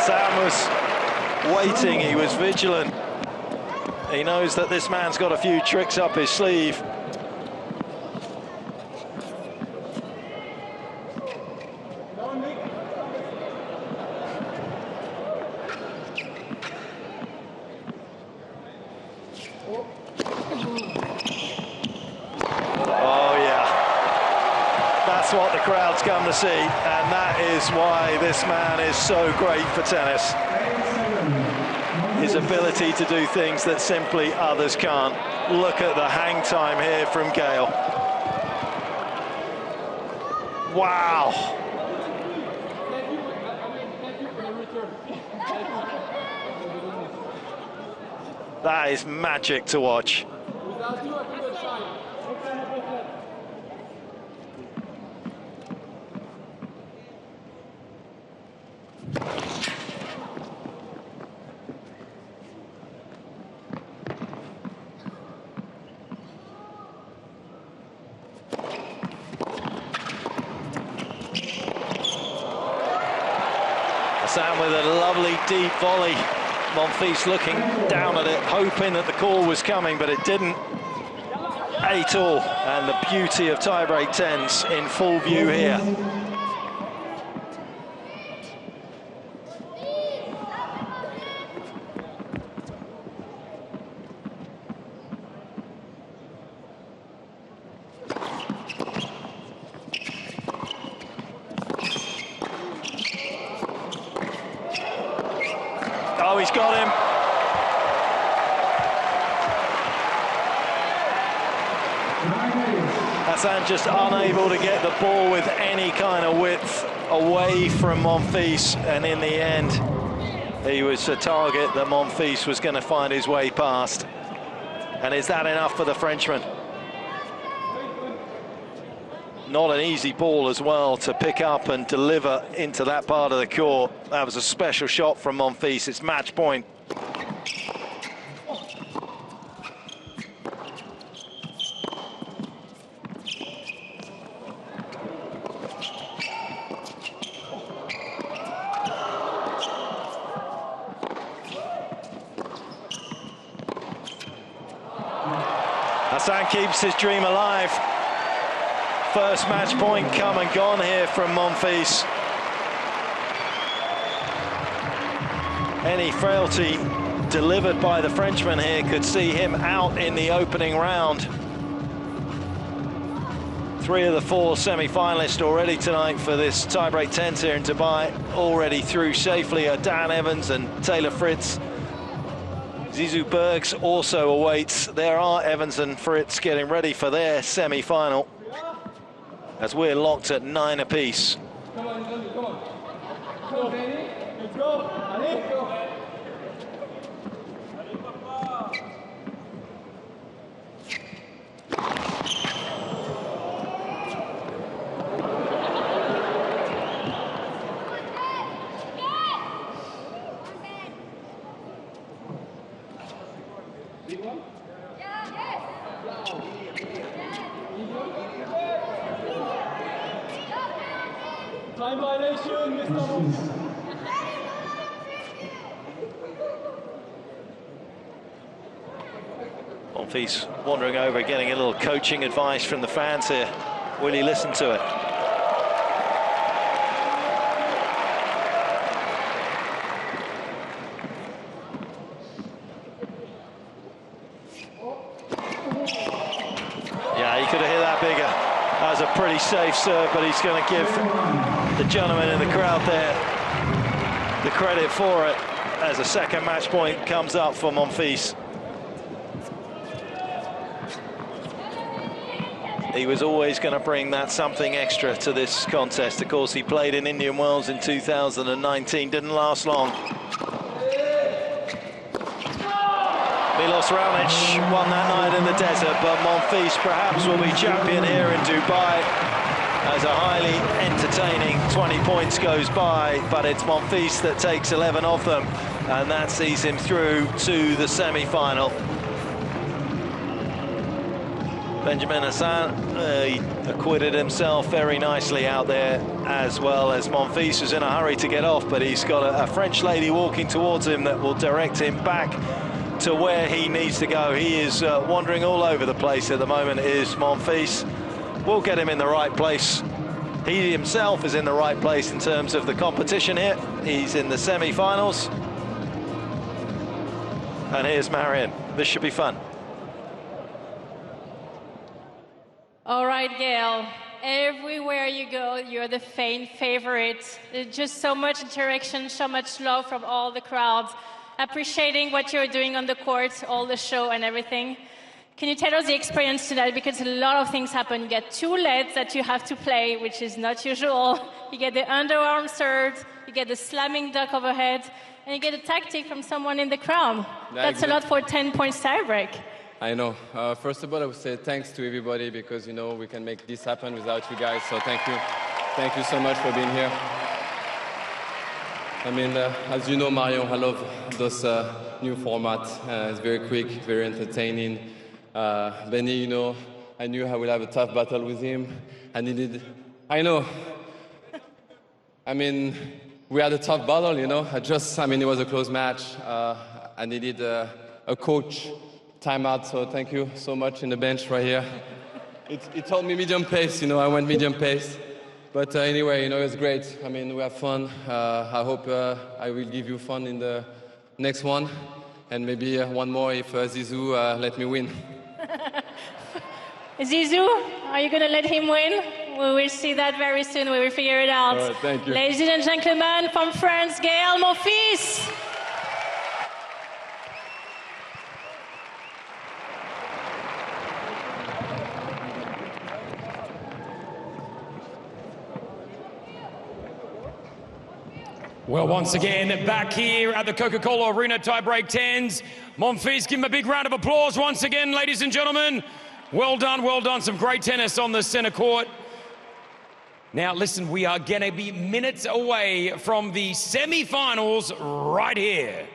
[SPEAKER 4] Sam was waiting, he was vigilant. He knows that this man's got a few tricks up his sleeve. Oh yeah, that's what the crowd's come to see, and that is why this man is so great for tennis. His ability to do things that simply others can't. Look at the hang time here from Gael. Wow. That is magic to watch. Sam with a lovely deep volley. Monfils looking down at it, hoping that the call was coming, but it didn't. 8-all, and the beauty of tiebreak tens in full view here. Oh, he's got him. Hassan just unable to get the ball with any kind of width away from Monfils, and in the end, he was a target that Monfils was going to find his way past. And is that enough for the Frenchman? Not an easy ball as well to pick up and deliver into that part of the court. That was a special shot from Monfils. It's match point. Hassan keeps his dream alive. First match point come and gone here from Monfils. Any frailty delivered by the Frenchman here could see him out in the opening round. 3 of the 4 semi-finalists already tonight for this tiebreak tens here in Dubai, already through safely are Dan Evans and Taylor Fritz. Zizou Bergs also awaits. There are Evans and Fritz getting ready for their semi-final, as we're locked at 9 apiece.
[SPEAKER 6] Come on, come on. Go, Danny. Let's go. Let's go. Time violation.
[SPEAKER 4] Monfils wandering over, getting a little coaching advice from the fans here. Will he listen to it? Yeah, he could have hit that bigger. That was a pretty safe serve, but he's going to give the gentleman in the crowd there the credit for it as a second match point comes up for Monfils. He was always going to bring that something extra to this contest. Of course, he played in Indian Wells in 2019, didn't last long. Milos Raonic won that night in the desert, but Monfils perhaps will be champion here in Dubai as a highly entertaining 20 points goes by, but it's Monfils that takes 11 of them, and that sees him through to the semi-final. Benjamin Hassan he acquitted himself very nicely out there, as well as Monfils was in a hurry to get off, but he's got a French lady walking towards him that will direct him back to where he needs to go. He is wandering all over the place at the moment, is Monfils. We'll get him in the right place. He himself is in the right place in terms of the competition here. He's in the semi-finals. And here's Marion. This should be fun.
[SPEAKER 2] All right, Gail. Everywhere you go, you're the favorite. There's just so much interaction, so much love from all the crowds, appreciating what you're doing on the court, all the show and everything. Can you tell us the experience tonight? Because a lot of things happen. You get two leads that you have to play, which is not usual. You get the underarm serve, you get the slamming duck overhead, and you get a tactic from someone in the crowd. That's a lot for 10 points tiebreak.
[SPEAKER 7] I know. First of all, I would say thanks to everybody, because, you know, we can make this happen without you guys, so thank you. Thank you so much for being here. I mean, as you know, Marion, I love this new format. It's very quick, very entertaining. Benny, you know, I knew I would have a tough battle with him. I know. I mean, we had a tough battle, you know. It was a close match. I needed a coach timeout, so thank you so much in the bench right here. It told me medium pace, you know, I went medium pace. But anyway, you know, it's great. I mean, we have fun. I hope I will give you fun in the next one. And maybe one more if Zizou let me win.
[SPEAKER 2] Zizou, are you going to let him win? We will see that very soon. We will figure it out.
[SPEAKER 7] All right, thank you.
[SPEAKER 2] Ladies and gentlemen, from France, Gaël Monfils.
[SPEAKER 1] Well, once again, back here at the Coca-Cola Arena, tie-break 10s. Monfils, give him a big round of applause once again, ladies and gentlemen. Well done, well done. Some great tennis on the center court. Now, listen, we are going to be minutes away from the semi-finals right here.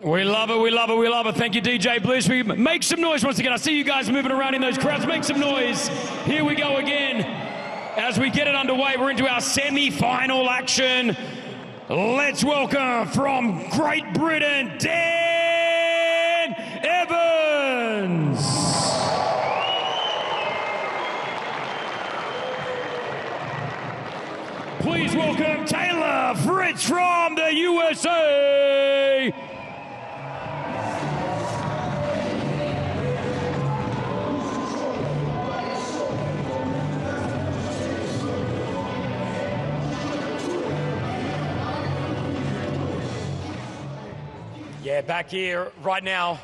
[SPEAKER 1] We love it, we love it, we love it. Thank you, DJ Bliss. We make some noise once again. I see you guys moving around in those crowds. Make some noise. Here we go again. As we get it underway, we're into our semi-final action. Let's welcome from Great Britain, Dan Evans. Please welcome Taylor Fritz from the USA. Yeah, back here right now,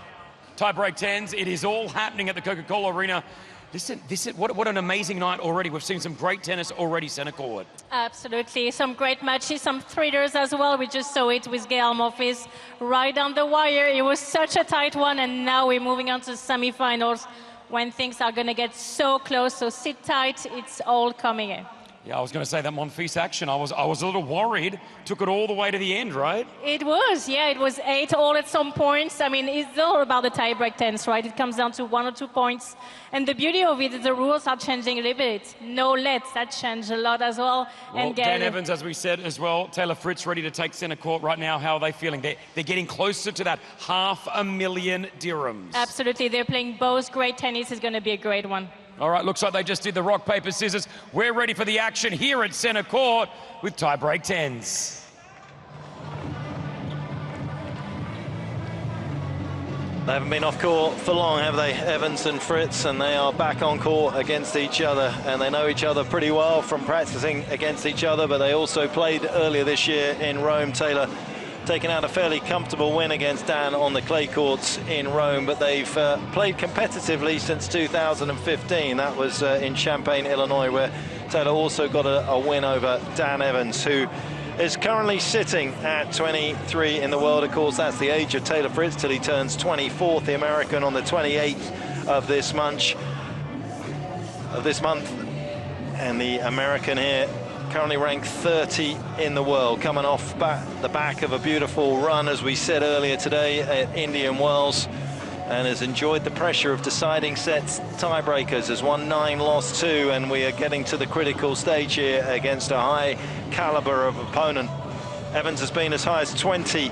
[SPEAKER 1] tie-break 10s. It is all happening at the Coca-Cola Arena. What an amazing night already. We've seen some great tennis already center court.
[SPEAKER 2] Absolutely. Some great matches, some thrillers as well. We just saw it with Gael Monfils right down the wire. It was such a tight one, and now we're moving on to the semifinals when things are going to get so close. So sit tight. It's all coming in.
[SPEAKER 1] Yeah, I was going to say that Monfils action. I was a little worried. Took it all the way to the end, right?
[SPEAKER 2] It was, yeah. It was 8-all at some points. I mean, it's all about the tie-break 10s, right? It comes down to 1 or 2 points. And the beauty of it is the rules are changing a little bit. No lets, that changed a lot as well.
[SPEAKER 1] Well,
[SPEAKER 2] and
[SPEAKER 1] Dan Evans, as we said as well, Taylor Fritz ready to take center court right now. How are they feeling? They're getting closer to that $500,000 dirhams.
[SPEAKER 2] Absolutely. They're playing both great tennis. It's going to be a great one.
[SPEAKER 1] All right, looks like they just did the rock, paper, scissors. We're ready for the action here at center court with tie-break 10s.
[SPEAKER 4] They haven't been off court for long, have they, Evans and Fritz? And they are back on court against each other, and they know each other pretty well from practicing against each other, but they also played earlier this year in Rome. Taylor taking out a fairly comfortable win against Dan on the clay courts in Rome, but they've played competitively since 2015. That was in Champaign, Illinois, where Taylor also got a win over Dan Evans, who is currently sitting at 23 in the world. Of course, that's the age of Taylor Fritz till he turns 24th, the American, on the 28th of this month. And the American here currently ranked 30 in the world, coming off the back of a beautiful run, as we said earlier today, at Indian Wells, and has enjoyed the pressure of deciding sets, tiebreakers, has won 9, lost 2, and we are getting to the critical stage here against a high caliber of opponent. Evans has been as high as 20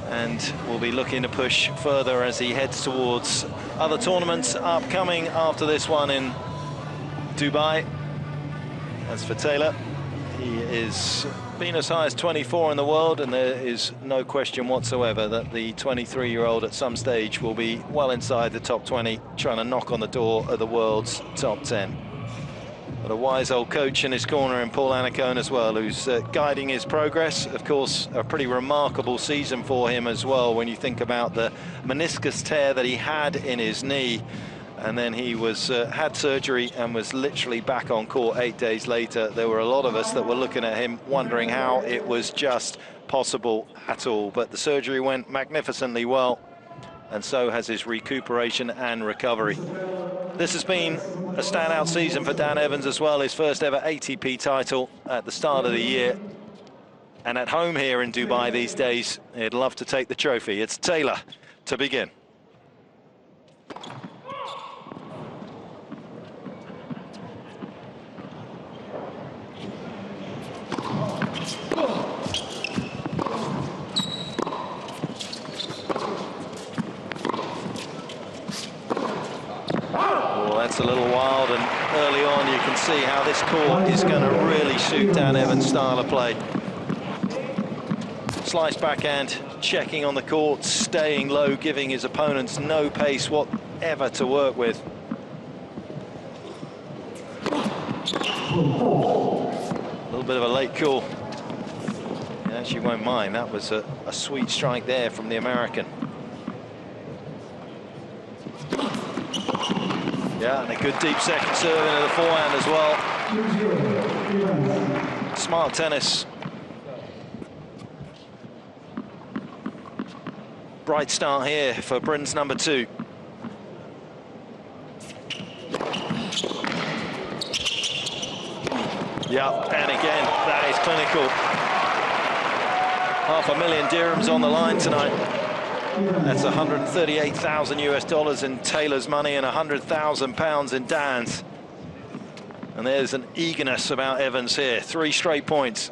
[SPEAKER 4] and will be looking to push further as he heads towards other tournaments upcoming after this one in Dubai. As for Taylor, he is been as high as 24 in the world, and there is no question whatsoever that the 23-year-old at some stage will be well inside the top 20, trying to knock on the door of the world's top 10. But a wise old coach in his corner in Paul Annacone as well, who's guiding his progress. Of course, a pretty remarkable season for him as well, when you think about the meniscus tear that he had in his knee. And then he had surgery and was literally back on court 8 days later. There were a lot of us that were looking at him wondering how it was just possible at all. But the surgery went magnificently well, and so has his recuperation and recovery. This has been a standout season for Dan Evans as well, his first ever ATP title at the start of the year. And at home here in Dubai these days, he'd love to take the trophy. It's Taylor to begin. That's a little wild, and early on you can see how this court is going to really suit Dan Evans' style of play. Slice backhand, checking on the court, staying low, giving his opponents no pace whatever to work with. A little bit of a late call. You actually won't mind. That was a sweet strike there from the American. Yeah, and a good deep second serve into the forehand as well. Smart tennis. Bright start here for Britain's number 2. Yeah, and again, that is clinical. $500,000 dirhams on the line tonight. That's 138,000 US dollars in Taylor's money and 100,000 pounds in Dan's. And there's an eagerness about Evans here. 3 straight points.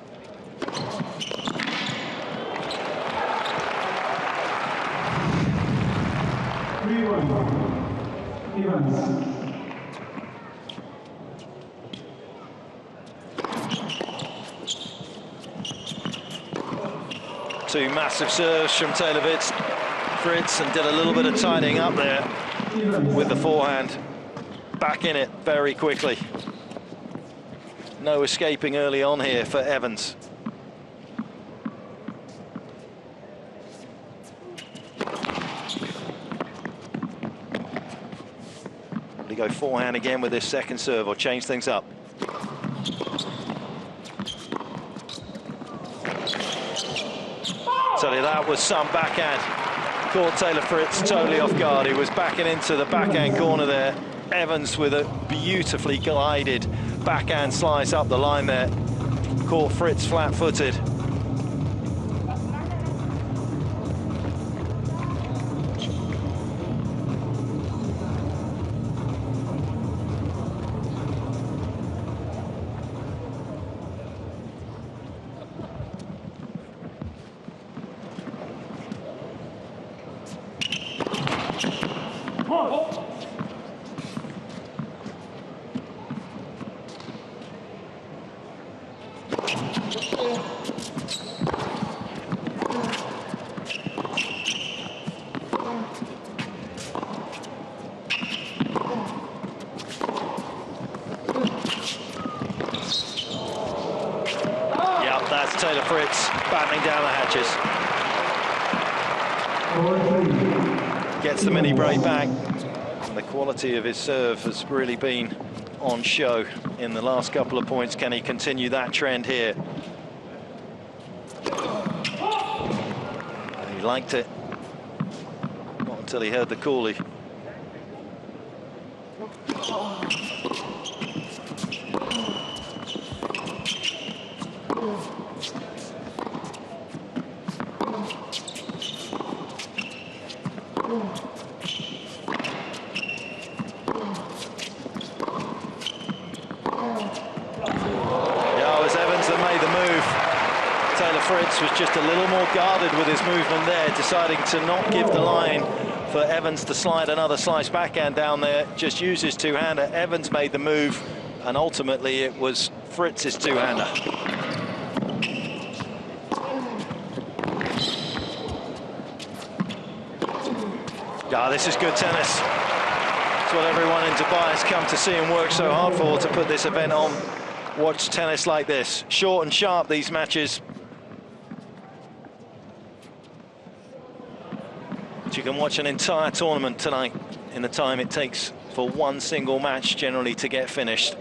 [SPEAKER 4] Two massive serves from Taylor Fritz, and did a little bit of tidying up there with the forehand. Back in it very quickly. No escaping early on here for Evans. Will he go forehand again with this second serve or change things up? Tell you, that was some backhand. Caught Taylor Fritz totally off guard. He was backing into the backhand corner there. Evans with a beautifully glided backhand slice up the line there. Caught Fritz flat-footed. That's Taylor Fritz battening down the hatches. Gets the mini break back. And the quality of his serve has really been on show in the last couple of points. Can he continue that trend here? And he liked it. Not until he heard the coolie. Fritz was just a little more guarded with his movement there, deciding to not give the line for Evans to slide another slice backhand down there. Just use his two-hander. Evans made the move, and ultimately it was Fritz's two-hander. This is good tennis. It's what everyone in Dubai has come to see and worked so hard for, to put this event on. Watch tennis like this. Short and sharp, these matches. You can watch an entire tournament tonight in the time it takes for one single match generally to get finished.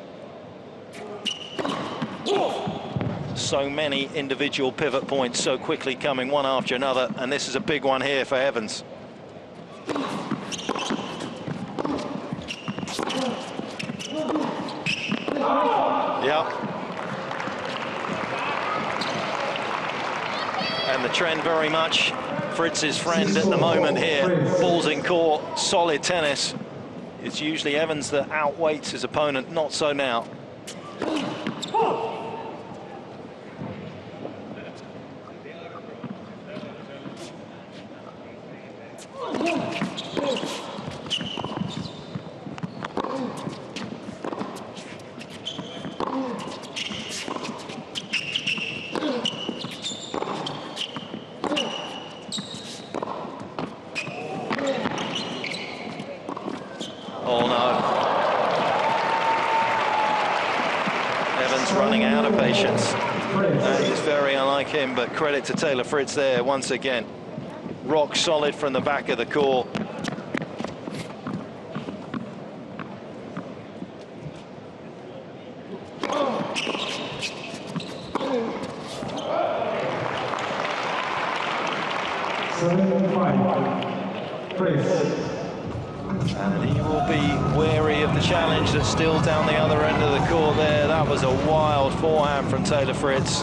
[SPEAKER 4] So many individual pivot points so quickly coming one after another, and this is a big one here for Evans. Yep. And the trend very much Fritz's friend at the moment here. Balls in court, solid tennis. It's usually Evans that outweights his opponent, not so now. Oh no. Evans running out of patience. That is very unlike him, but credit to Taylor Fritz there once again. Rock solid from the back of the court. And he will be wary of the challenge that's still down the other end of the court there. That was a wild forehand from Taylor Fritz.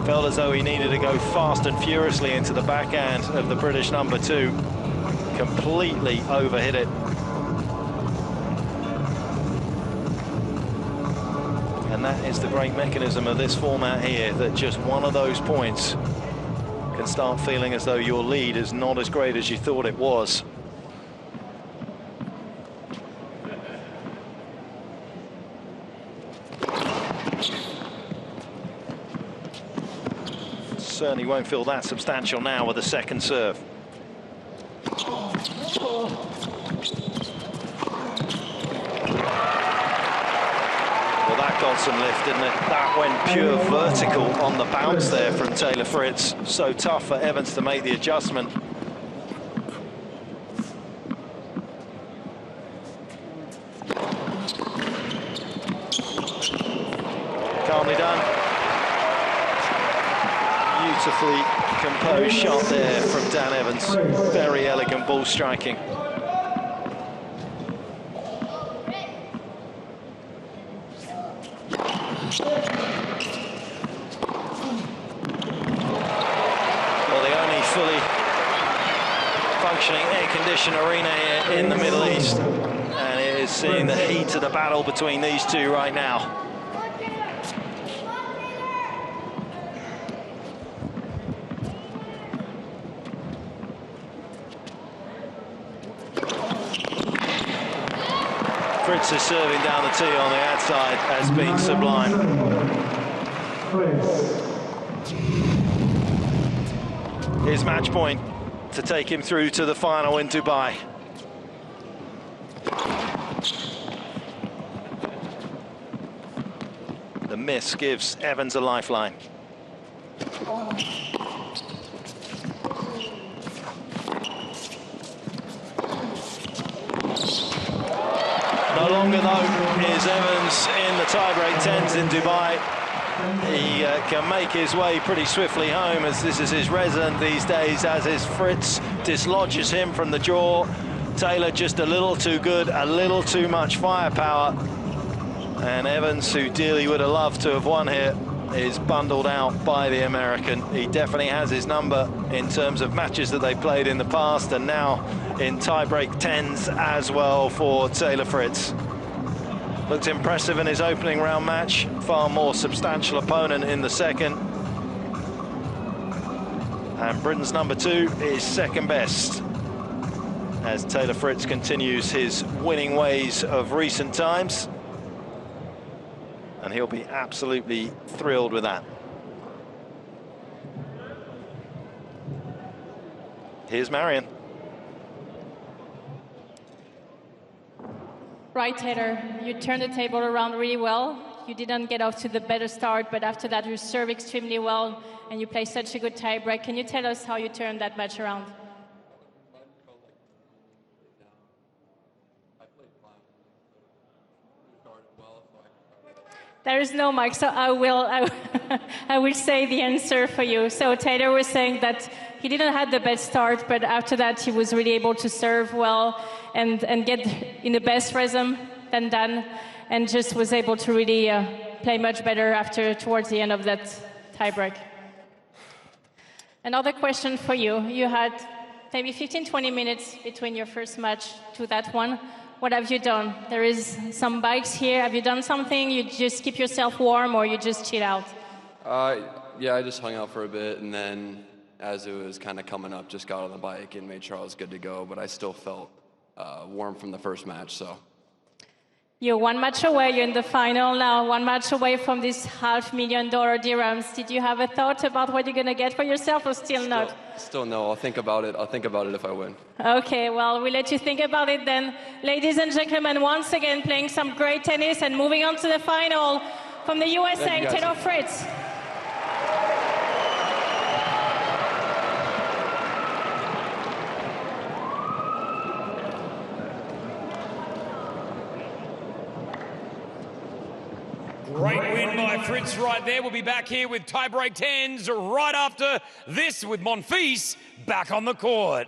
[SPEAKER 4] Felt as though he needed to go fast and furiously into the backhand of the British number 2. Completely overhit it. And that is the great mechanism of this format here, that just one of those points can start feeling as though your lead is not as great as you thought it was. Certainly won't feel that substantial now with the second serve. Well, that got some lift, didn't it? That went pure vertical on the bounce there from Taylor Fritz. So tough for Evans to make the adjustment. Calmly done. Beautifully composed shot there from Dan Evans. Very elegant ball striking. Well, the only fully functioning air-conditioned arena here in the Middle East, and it is seeing the heat of the battle between these two right now. Fritz's serving down the tee on the outside has been sublime. His match point to take him through to the final in Dubai. The miss gives Evans a lifeline. No longer, though, is Evans in the tiebreak 10s in Dubai. He can make his way pretty swiftly home, as this is his resident these days, as is Fritz. Dislodges him from the draw. Taylor just a little too good, a little too much firepower. And Evans, who dearly would have loved to have won here, is bundled out by the American. He definitely has his number in terms of matches that they played in the past, and now in tiebreak 10s as well for Taylor Fritz. Looked impressive in his opening round match, far more substantial opponent in the second. And Britain's number 2 is second best, as Taylor Fritz continues his winning ways of recent times. And he'll be absolutely thrilled with that. Here's Marion.
[SPEAKER 2] Right, Taylor, you turned the table around really well. You didn't get off to the better start, but after that you serve extremely well and you play such a good tie-break. Can you tell us how you turned that match around? There is no mic, so I will say the answer for you. So Taylor was saying that he didn't have the best start, but after that he was really able to serve well and get in the best rhythm than Dan, and just was able to really play much better towards the end of that tiebreak. Another question for you. You had maybe 15-20 minutes between your first match to that one. What have you done? There is some bikes here. Have you done something? You just keep yourself warm, or you just chill out?
[SPEAKER 7] Yeah, I just hung out for a bit, and then as it was kind of coming up, just got on the bike and made sure I was good to go. But I still felt warm from the first match, so.
[SPEAKER 2] You're one match away. You're in the final now. One match away from this $500,000 dirhams. Did you have a thought about what you're going to get for yourself, or still not?
[SPEAKER 7] Still no. I'll think about it. I'll think about it if I win.
[SPEAKER 2] Okay, well, we'll let you think about it then. Ladies and gentlemen, once again, playing some great tennis and moving on to the final from the USA, Taylor Fritz.
[SPEAKER 1] Great win by Fritz right there. We'll be back here with tiebreak 10s right after this, with Monfils back on the court.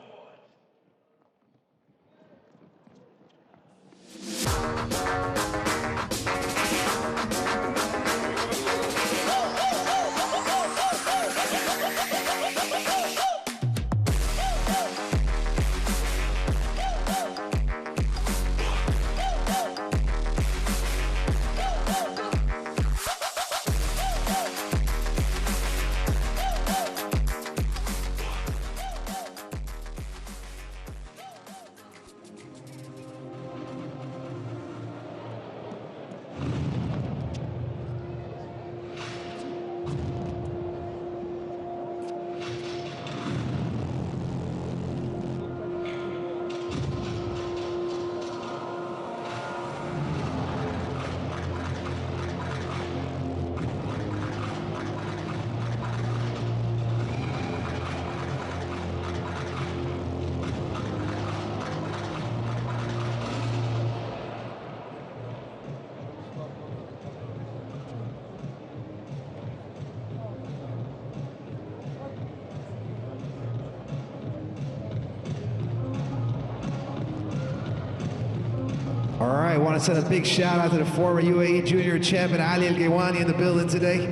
[SPEAKER 9] right, want to send a big shout out to the former UAE Junior Champion Ali El Ghewani in the building today.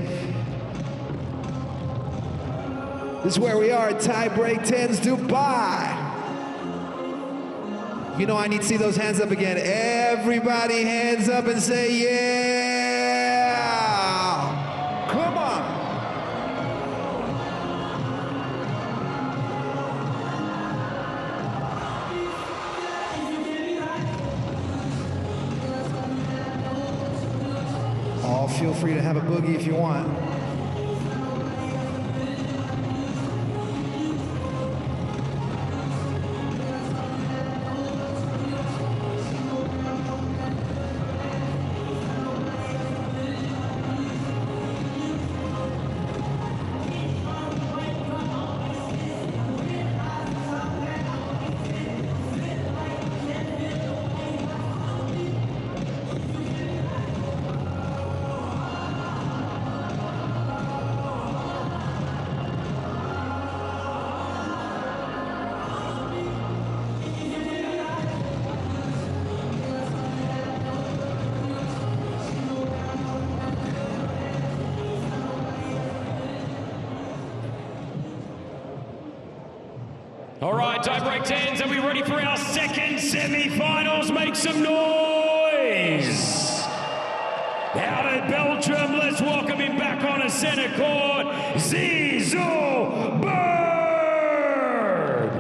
[SPEAKER 9] This is where we are at Tie Break 10's Dubai. You know I need to see those hands up again. Everybody hands up and say yeah! Come on! Oh, feel free to have a boogie if you want.
[SPEAKER 1] All right, tie-break 10s, are we ready for our second semi-finals? Make some noise! Out at Belgium, let's welcome him back on a center court, Zizou Berg!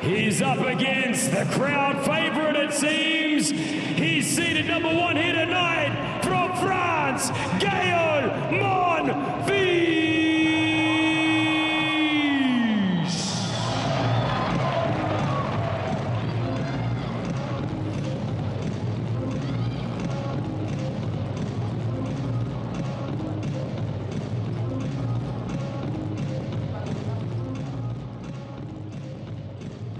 [SPEAKER 1] He's up against the crowd favorite, it seems. He's seated number one here tonight from France, Gaël Monfils.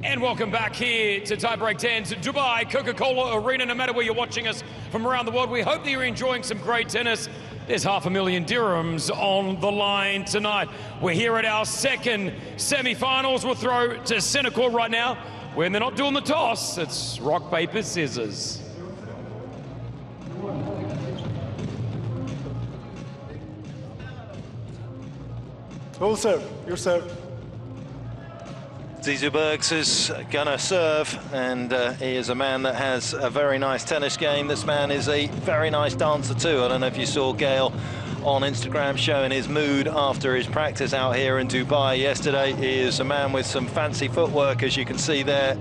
[SPEAKER 1] And welcome back here to Tiebreak 10's Dubai Coca-Cola Arena. No matter where you're watching us from around the world, we hope that you're enjoying some great tennis. There's $500,000 dirhams on the line tonight. We're here at our second semi-finals. We'll throw to center court right now. When they're not doing the toss, it's rock, paper, scissors.
[SPEAKER 6] Full serve, your serve.
[SPEAKER 4] Zizou Bergs is going to serve, and he is a man that has a very nice tennis game. This man is a very nice dancer too. I don't know if you saw Gaël on Instagram showing his mood after his practice out here in Dubai yesterday. He is a man with some fancy footwork, as you can see there.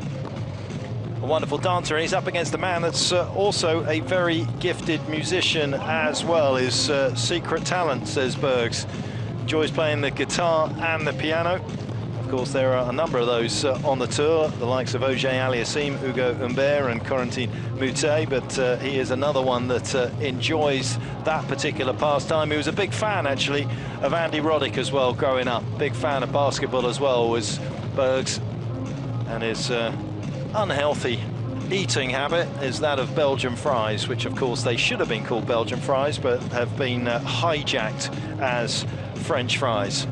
[SPEAKER 4] A wonderful dancer, and he's up against a man that's also a very gifted musician as well. His secret talent, says Bergs. Enjoys playing the guitar and the piano. Of course, there are a number of those on the tour, the likes of Auger Aliassime, Hugo Humbert and Corentin Moutet, but he is another one that enjoys that particular pastime. He was a big fan, actually, of Andy Roddick as well growing up. Big fan of basketball as well was Bergs, and his unhealthy eating habit is that of Belgian fries, which of course they should have been called Belgian fries, but have been hijacked as French fries.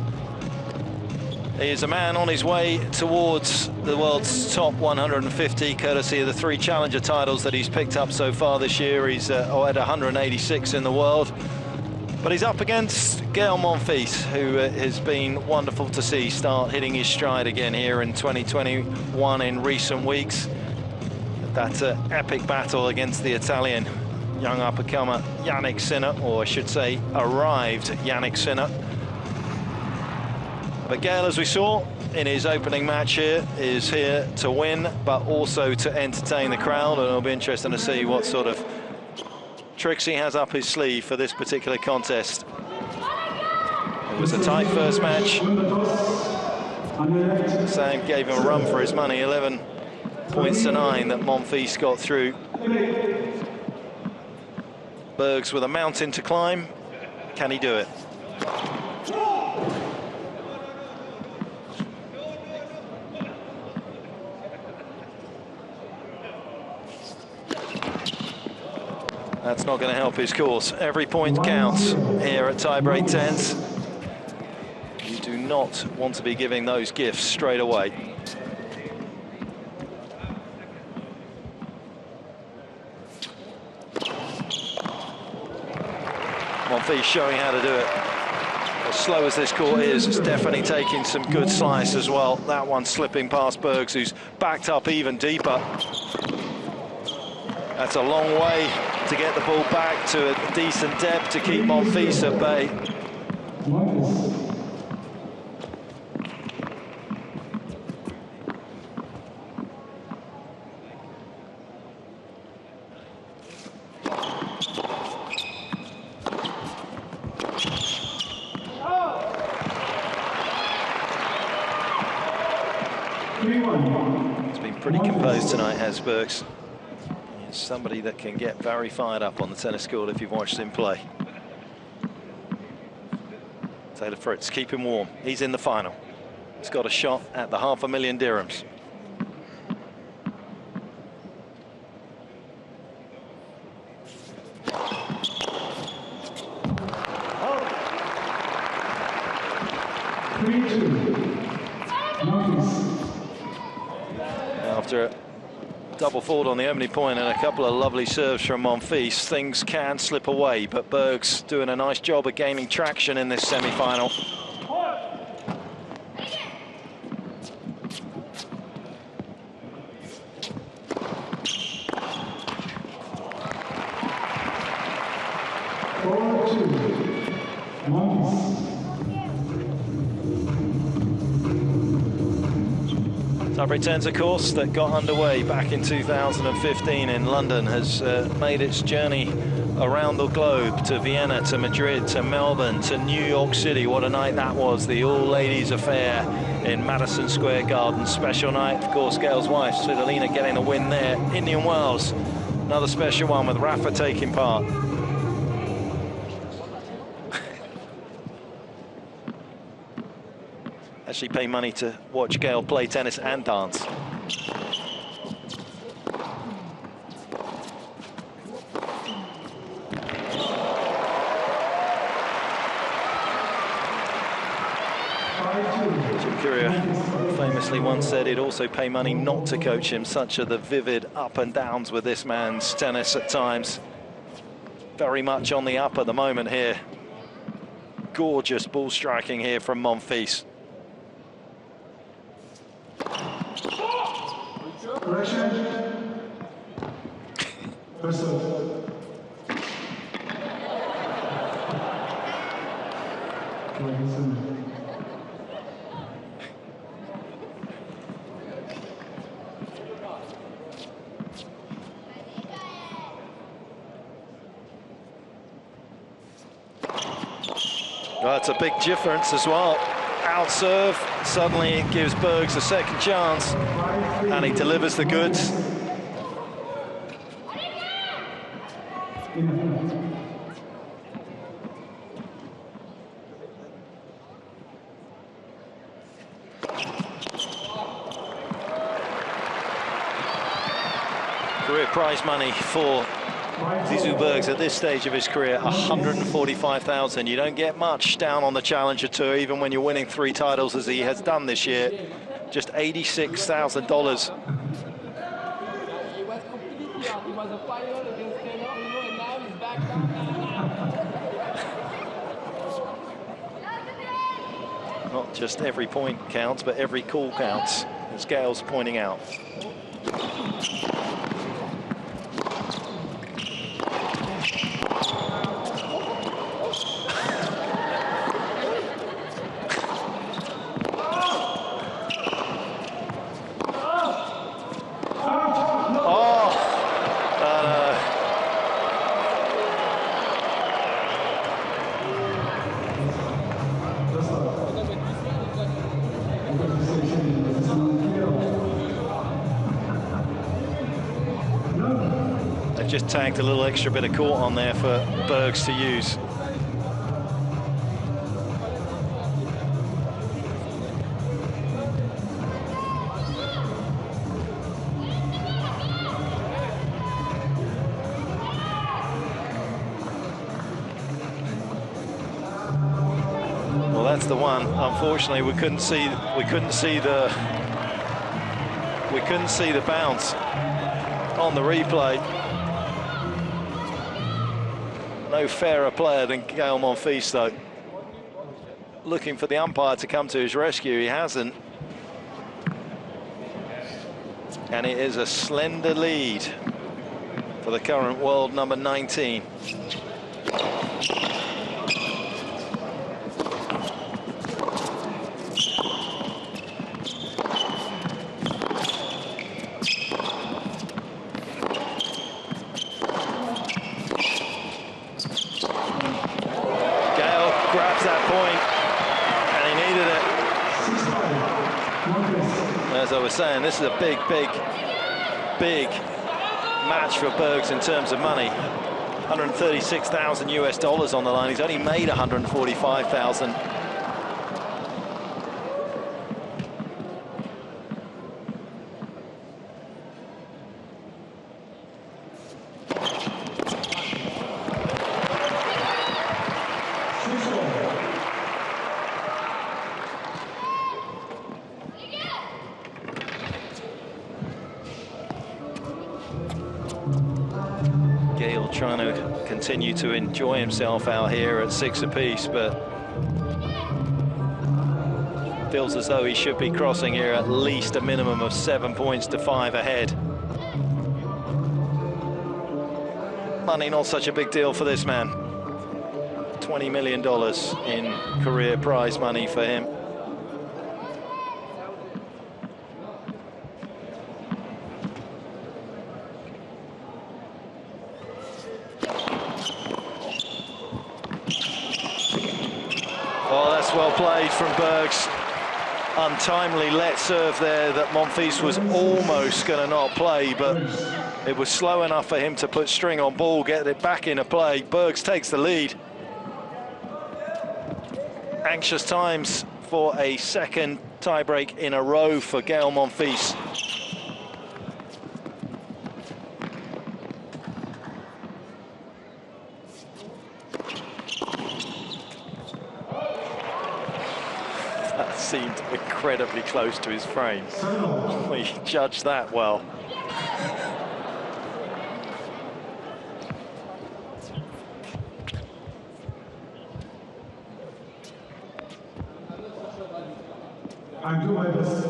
[SPEAKER 4] He is a man on his way towards the world's top 150, courtesy of the 3 challenger titles that he's picked up so far this year. He's at 186 in the world. But he's up against Gaël Monfils, who has been wonderful to see start hitting his stride again here in 2021 in recent weeks. That epic battle against the Italian young up-and-comer Yannick Sinner, or I should say arrived Yannick Sinner. But Gaël, as we saw in his opening match here, is here to win, but also to entertain the crowd, and it'll be interesting to see what sort of tricks he has up his sleeve for this particular contest. It was a tight first match. Sam gave him a run for his money, 11 points to 9 that Monfils got through. Bergs with a mountain to climb. Can he do it? That's not going to help his cause. Every point counts here at Tiebreak 10s. You do not want to be giving those gifts straight away. Monfils showing how to do it. As slow as this court is, it's definitely taking some good slice as well. That one slipping past Bergs, who's backed up even deeper. That's a long way to get the ball back to a decent depth to keep Monfils at bay. He's been pretty composed tonight, has Bergs. He's somebody that can get very fired up on the tennis court if you've watched him play. Taylor Fritz, keep him warm. He's in the final. He's got a shot at the $500,000 dirhams. After a double forward on the opening point and a couple of lovely serves from Monfils, things can slip away, but Bergs doing a nice job of gaining traction in this semi-final. Tiebreak 10's a course that got underway back in 2015 in London, has made its journey around the globe to Vienna, to Madrid, to Melbourne, to New York City. What a night that was, the all-ladies affair in Madison Square Garden. Special night, of course, Gail's wife, Svitolina, getting a win there. Indian Wells, another special one with Rafa taking part. Actually pay money to watch Gail play tennis and dance. Jim Courier famously once said he'd also pay money not to coach him. Such are the vivid up and downs with this man's tennis at times. Very much on the up at the moment here. Gorgeous ball striking here from Monfils. That's a big difference as well. Out serve, suddenly it gives Bergs a second chance, and he delivers the goods. Career prize money for Zizou Bergs at this stage of his career, $145,000. You don't get much down on the Challenger Tour, even when you're winning 3 titles as he has done this year. Just $86,000. Not just every point counts, but every call counts, as Gail's pointing out. Just tagged a little extra bit of court on there for Bergs to use. Well, that's the one. Unfortunately, we couldn't see the bounce on the replay. No No fairer player than Gael Monfils, though. Looking for the umpire to come to his rescue. He hasn't. And it is a slender lead for the current world number 19. Grabs that point, and he needed it. As I was saying, this is a big match for Bergs in terms of money. 136,000 US dollars on the line. He's only made 145,000. Trying to continue to enjoy himself out here at 6 apiece, but feels as though he should be crossing here at least a minimum of 7 points to 5 ahead. Money not such a big deal for this man. $20 million in career prize money for him. Well played from Bergs. Untimely let serve there that Monfils was almost going to not play, but it was slow enough for him to put string on ball, get it back into play. Bergs takes the lead. Anxious times for a second tiebreak in a row for Gael Monfils. Seemed incredibly close to his frame. He judged that well.
[SPEAKER 6] I'm doing my best.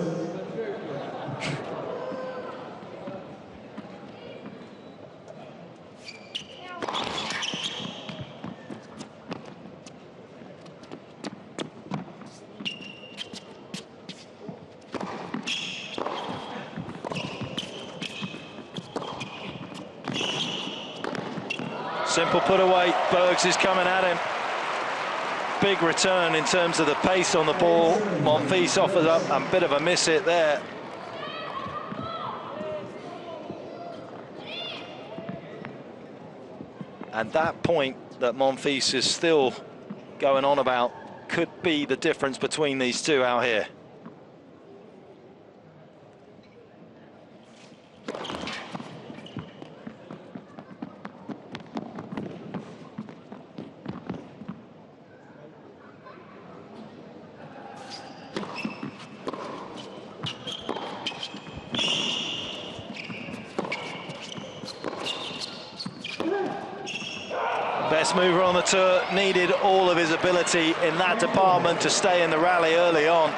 [SPEAKER 4] Simple put away. Bergs is coming at him. Big return in terms of the pace on the ball. Monfils offers up a bit of a miss hit there. And that point that Monfils is still going on about could be the difference between these two out here. Best mover on the tour, needed all of his ability in that department to stay in the rally early on.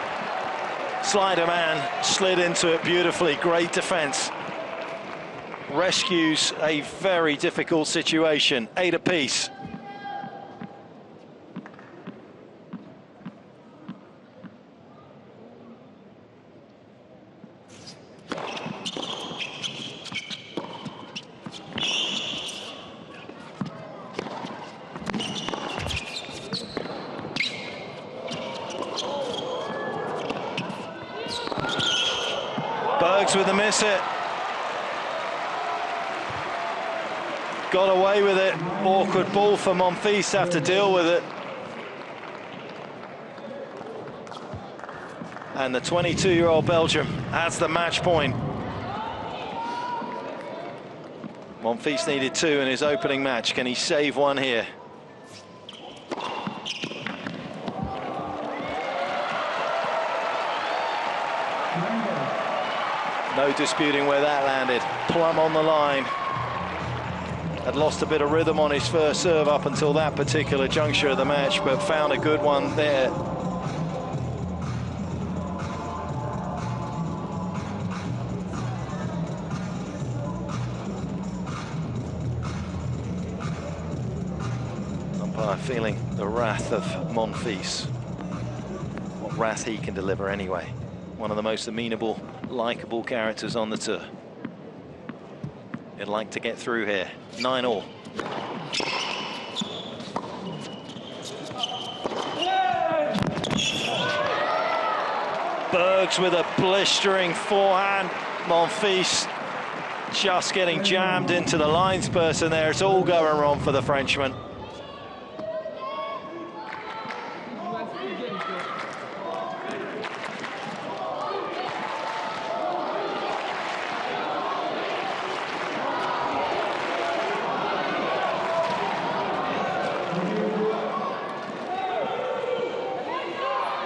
[SPEAKER 4] Slider man slid into it beautifully, great defense. Rescues a very difficult situation, 8 apiece. Bergs with the miss hit. Got away with it. Awkward ball for Monfils, have to deal with it. And the 22-year-old Belgium has the match point. Monfils needed 2 in his opening match. Can he save one here? No disputing where that landed. Plumb on the line. Had lost a bit of rhythm on his first serve up until that particular juncture of the match, but found a good one there. Umpire feeling the wrath of Monfils. What wrath he can deliver anyway. One of the most amenable, likeable characters on the tour. He'd like to get through here. 9-all. Bergs with a blistering forehand. Monfils just getting jammed into the lines person there. It's all going wrong for the Frenchman.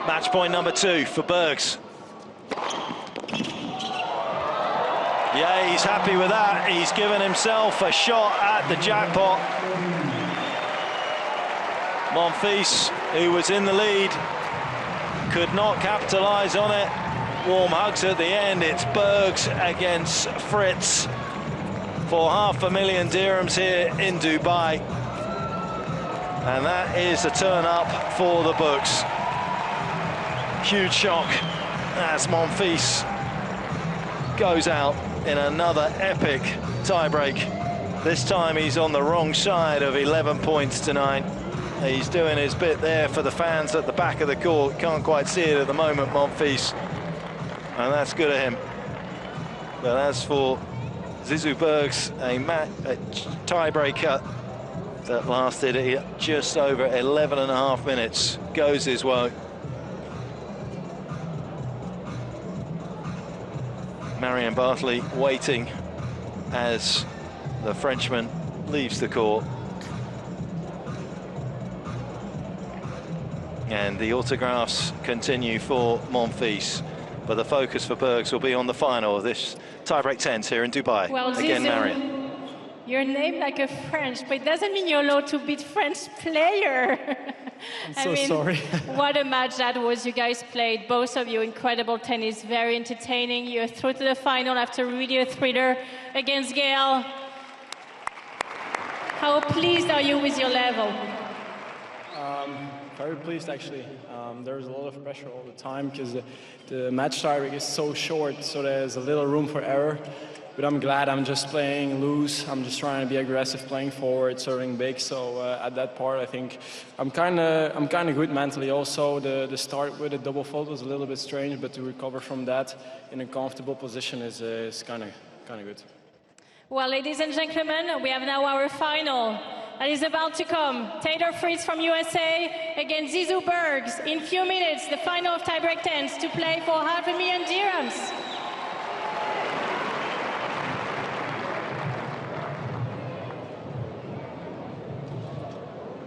[SPEAKER 4] Match point number 2 for Bergs. Yeah, he's happy with that. He's given himself a shot at the jackpot. Monfils, who was in the lead, could not capitalize on it. Warm hugs at the end. It's Bergs against Fritz for $500,000 dirhams here in Dubai. And that is a turn up for the books. Huge shock as Monfils goes out in another epic tiebreak. This time he's on the wrong side of 11 points tonight. He's doing his bit there for the fans at the back of the court. Can't quite see it at the moment, Monfils, and that's good of him. But as for Zizou Bergs, a tiebreaker that lasted just over 11.5 minutes goes his way. Marion Bartley waiting as the Frenchman leaves the court. And the autographs continue for Monfils, but the focus for Bergs will be on the final of this tiebreak 10s here in Dubai.
[SPEAKER 2] Well,
[SPEAKER 4] again,
[SPEAKER 2] Zizou,
[SPEAKER 4] Marion.
[SPEAKER 2] you're named like a French, but it doesn't mean you're allowed to beat French player.
[SPEAKER 8] I'm so sorry.
[SPEAKER 2] What a match that was. You guys played, both of you, incredible tennis, very entertaining. You're through to the final after really a thriller against Gael. How pleased are you with your level?
[SPEAKER 8] Very pleased, actually. There's a lot of pressure all the time because the match tiebreak is so short, so there's a little room for error. But I'm glad I'm just playing loose. I'm just trying to be aggressive, playing forward, serving big. So at that part, I think I'm kind of good mentally. Also, the start with a double fault was a little bit strange, but to recover from that in a comfortable position is kind of good.
[SPEAKER 2] Well, ladies and gentlemen, we have now our final that is about to come. Taylor Fritz from USA against Zizou Bergs. In few minutes, the final of tiebreak 10s to play for $500,000 dirhams.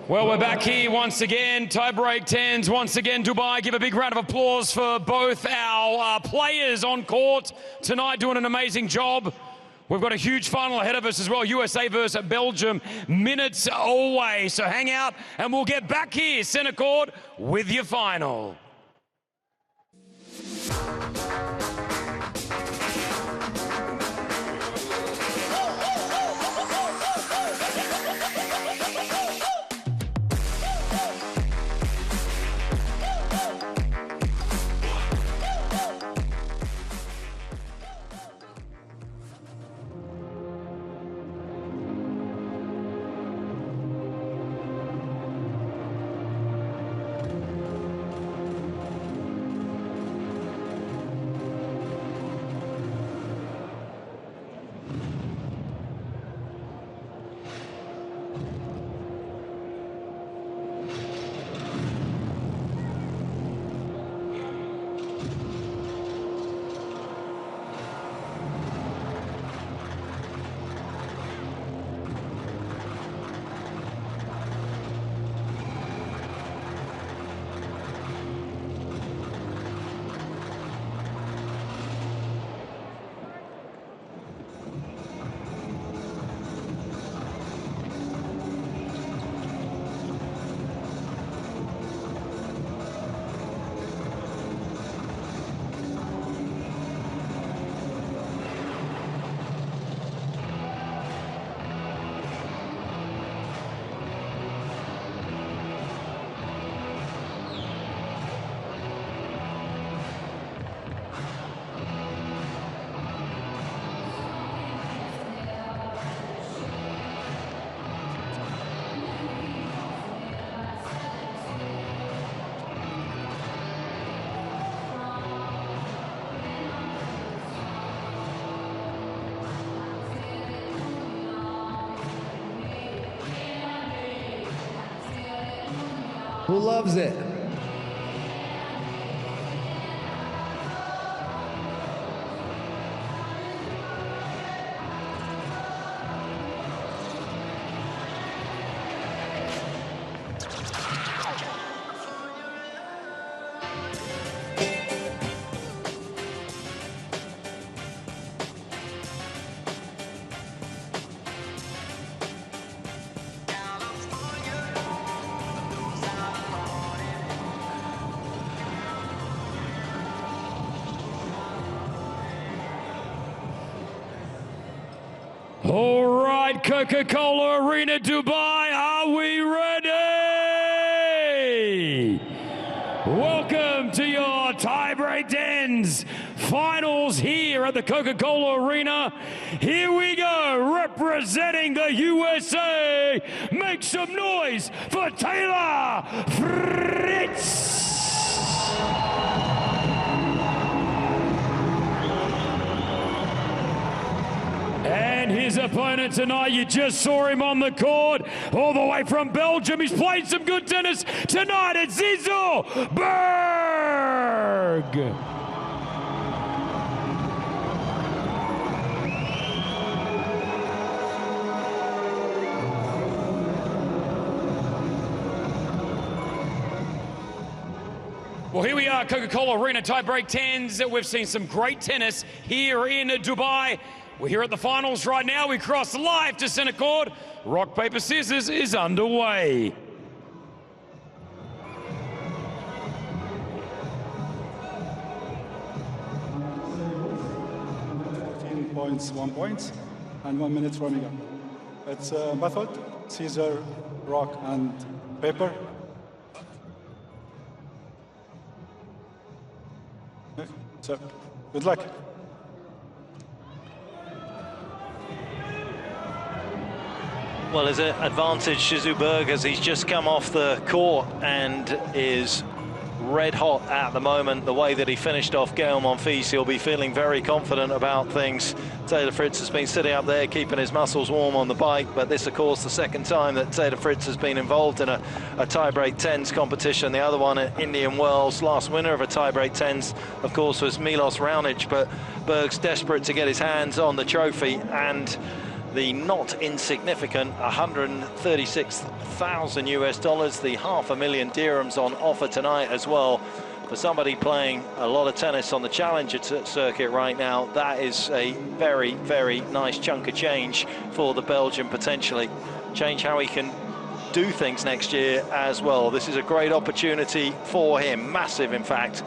[SPEAKER 1] Well, we're back here once again, tiebreak 10s, once again, Dubai. Give a big round of applause for both our players on court tonight, doing an amazing job. We've got a huge final ahead of us as well, USA versus Belgium, minutes away. So hang out and we'll get back here, center court, with your final.
[SPEAKER 9] loves it.
[SPEAKER 10] All right, Coca-Cola Arena, Dubai, are we ready? Welcome to your tie-break tens finals here at the Coca-Cola Arena. Here we go, representing the USA. Make some noise for Taylor Fritz. And his opponent tonight, you just saw him on the court, all the way from Belgium. He's played some good tennis tonight. It's Zizo Berg. Well, here we are, Coca-Cola Arena tie-break tens. We've seen some great tennis here in Dubai. We're here at the finals right now. We cross live to center court. Rock, paper, scissors is underway.
[SPEAKER 6] 15 points, 1 point, and 1 minute warming up. It's a method, scissor, rock, and paper. Okay, so, good luck.
[SPEAKER 4] Well, there's an advantage to Berg as he's just come off the court and is red hot at the moment. The way that he finished off Gael Monfils, he'll be feeling very confident about things. Taylor Fritz has been sitting up there keeping his muscles warm on the bike, but this, of course, the second time that Taylor Fritz has been involved in a tie-break tens competition. The other one at Indian Wells, last winner of a tie-break tens, of course, was Milos Raonic, but Berg's desperate to get his hands on the trophy, and the not insignificant 136,000 US dollars, the $500,000 dirhams on offer tonight as well. For somebody playing a lot of tennis on the Challenger circuit right now, that is a very, very nice chunk of change for the Belgian, potentially. Change how he can do things next year as well. This is a great opportunity for him, massive in fact.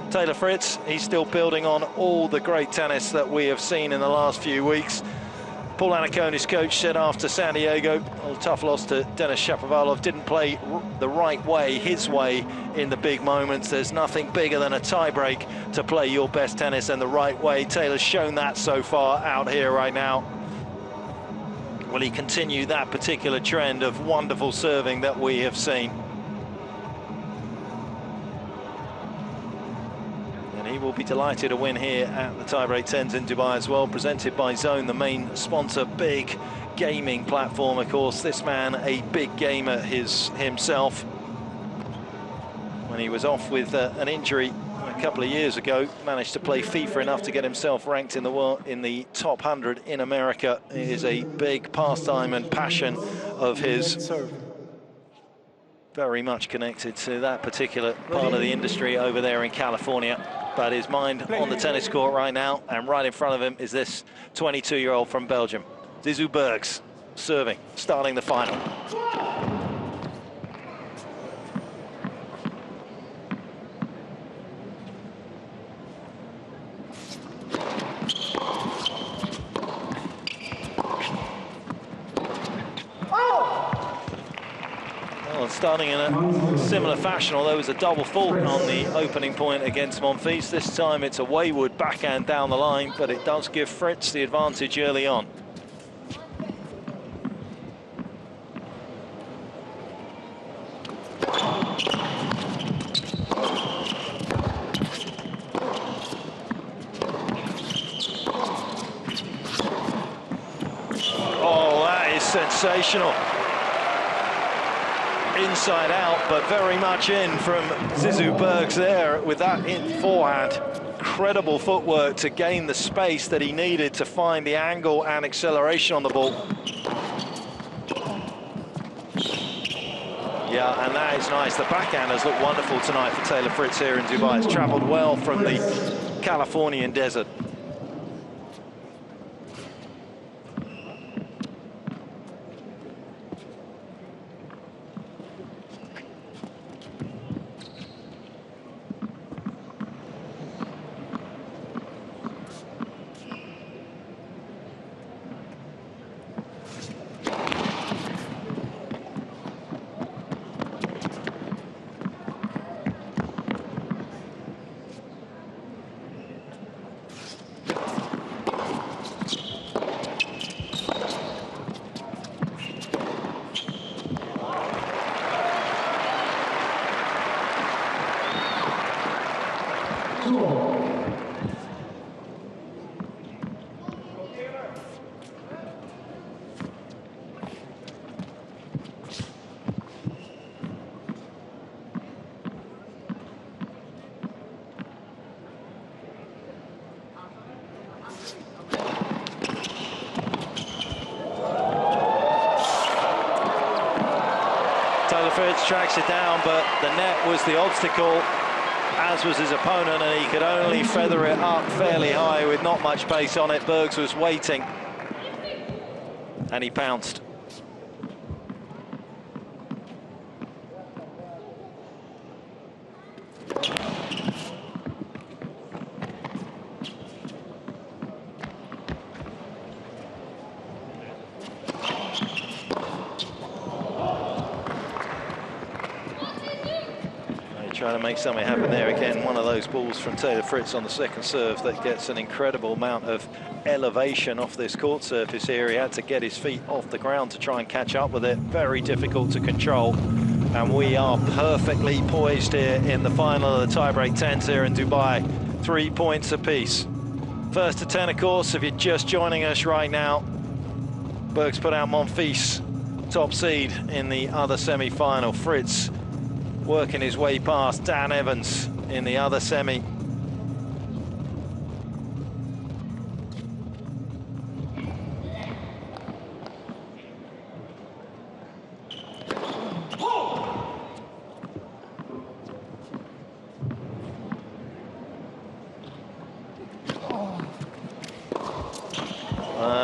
[SPEAKER 4] Taylor Fritz, he's still building on all the great tennis that we have seen in the last few weeks. Paul Anaconis, coach, said after San Diego, a tough loss to Denis Shapovalov, didn't play the right way, his way, in the big moments. There's nothing bigger than a tie-break to play your best tennis in the right way. Taylor's shown that so far out here right now. Will he continue that particular trend of wonderful serving that we have seen? He will be delighted to win here at the tie-break tens in Dubai as well, presented by Zone, the main sponsor. Big gaming platform, of course. This man, a big gamer himself. When he was off with an injury a couple of years ago, managed to play FIFA enough to get himself ranked in the world in the top 100 in America. It is a big pastime and passion of his. Very much connected to that particular part of the industry over there in California. But his mind on the tennis court right now, and right in front of him is this 22-year-old from Belgium, Zizo Bergs, serving, starting the final. Well, starting in a similar fashion, although it was a double fault on the opening point against Monfils. This time it's a wayward backhand down the line, but it does give Fritz the advantage early on. Oh, that is sensational. inside out, but very much in from Zizou Bergs there with that in forehand. Incredible footwork to gain the space that he needed to find the angle and acceleration on the ball. Yeah, and that is nice. The backhand has looked wonderful tonight for Taylor Fritz here in Dubai. It's travelled well from the Californian desert. Fritz tracks it down, but the net was the obstacle, as was his opponent, and he could only feather it up fairly high with not much pace on it. Bergs was waiting, and he pounced. Trying to make something happen there again. One of those balls from Taylor Fritz on the second serve that gets an incredible amount of elevation off this court surface here. He had to get his feet off the ground to try and catch up with it. Very difficult to control. And we are perfectly poised here in the final of the tiebreak 10s here in Dubai. 3 points apiece. First to 10, of course, if you're just joining us right now. Bergs put out Monfils, top seed in the other semi-final. Fritz working his way past Dan Evans in the other semi.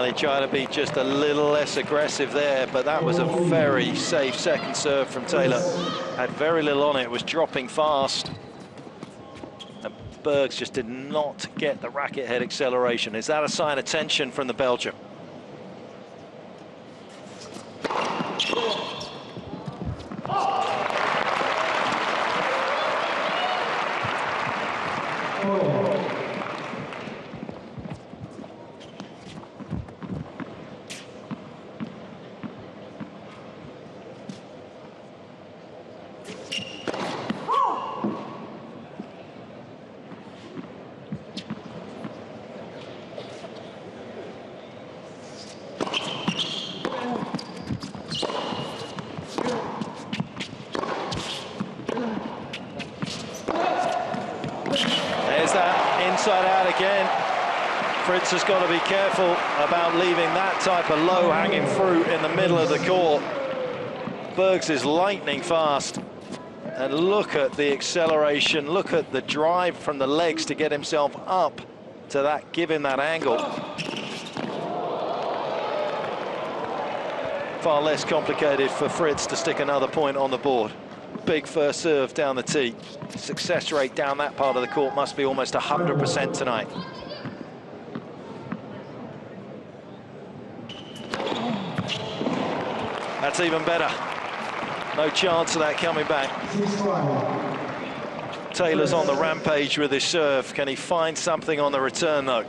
[SPEAKER 4] They try to be just a little less aggressive there, but that was a very safe second serve from Taylor. Had very little on it, was dropping fast. And Bergs just did not get the racket head acceleration. Is that a sign of tension from the Belgian? Inside out again. Fritz has got to be careful about leaving that type of low-hanging fruit in the middle of the court. Bergs is lightning fast. And look at the acceleration, look at the drive from the legs to get himself up to that, give him that angle. Far less complicated for Fritz to stick another point on the board. Big first serve down the tee. Success rate down that part of the court must be almost 100% tonight. That's even better. No chance of that coming back. Taylor's on the rampage with his serve. Can he find something on the return, though?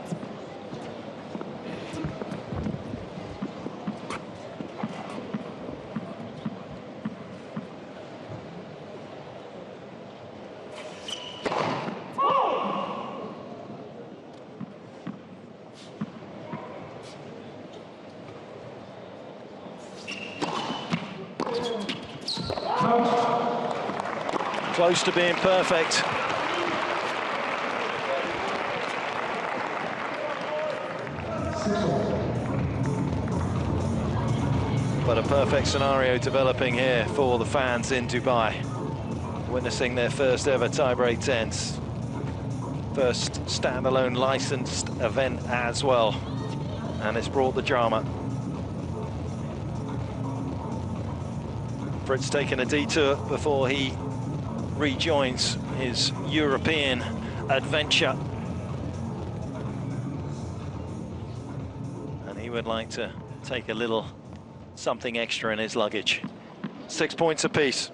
[SPEAKER 4] Close to being perfect. But a perfect scenario developing here for the fans in Dubai, witnessing their first ever tie-break tens. First standalone licensed event as well, and it's brought the drama. Fritz taking a detour before he rejoins his European adventure. And he would like to take a little something extra in his luggage. 6 points apiece.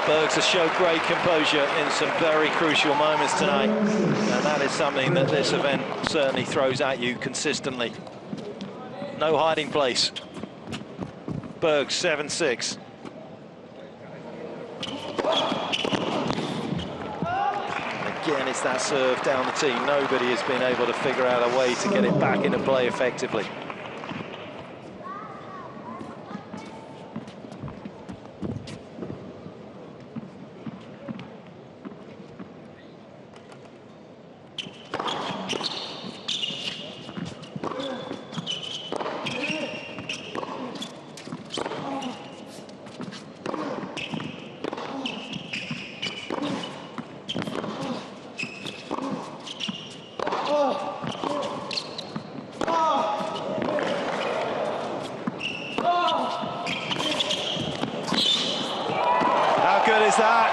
[SPEAKER 4] Bergs has showed great composure in some very crucial moments tonight, and that is something that this event certainly throws at you consistently. No hiding place. Bergs 7-6. Again, it's that serve down the tee. Nobody has been able to figure out a way to get it back into play effectively. How good is that?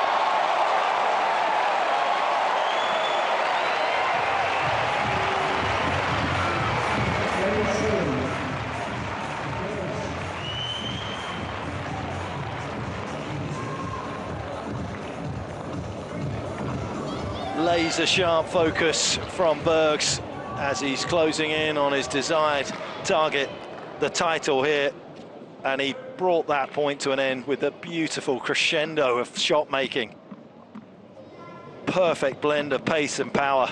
[SPEAKER 4] Laser sharp focus from Bergs as he's closing in on his desired target, the title here, and he brought that point to an end with a beautiful crescendo of shot making. Perfect blend of pace and power.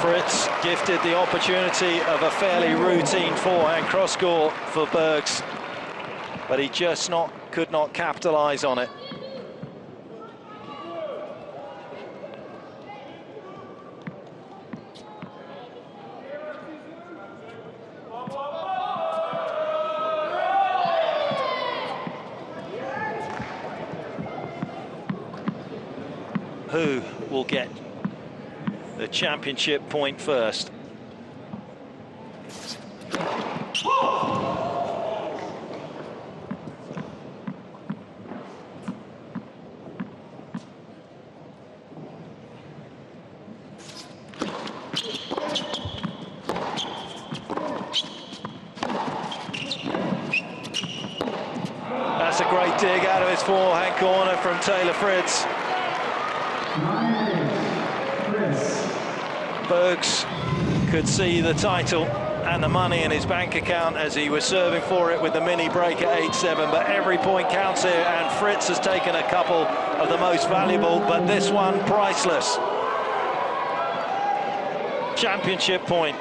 [SPEAKER 4] Fritz gifted the opportunity of a fairly routine forehand cross score for Bergs, but he just could not capitalize on it. Who will get the championship point first? That's a great dig out of his forehand corner from Taylor Fritz. Bergs could see the title and the money in his bank account as he was serving for it with the mini break at 8-7, but every point counts here, and Fritz has taken a couple of the most valuable, but this one priceless. Championship point.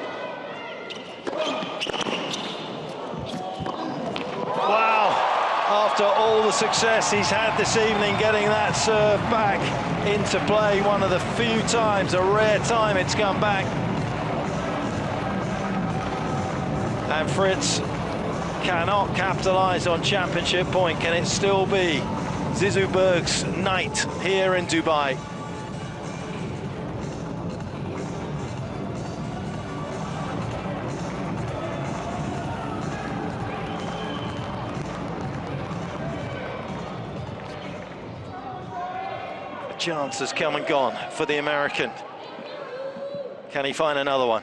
[SPEAKER 4] Wow. After all the success he's had this evening, getting that serve back into play, one of the few times, a rare time it's come back. And Fritz cannot capitalize on championship point. Can it still be Zizou Berg's night here in Dubai. A chance has come and gone for the American. Can he find another one?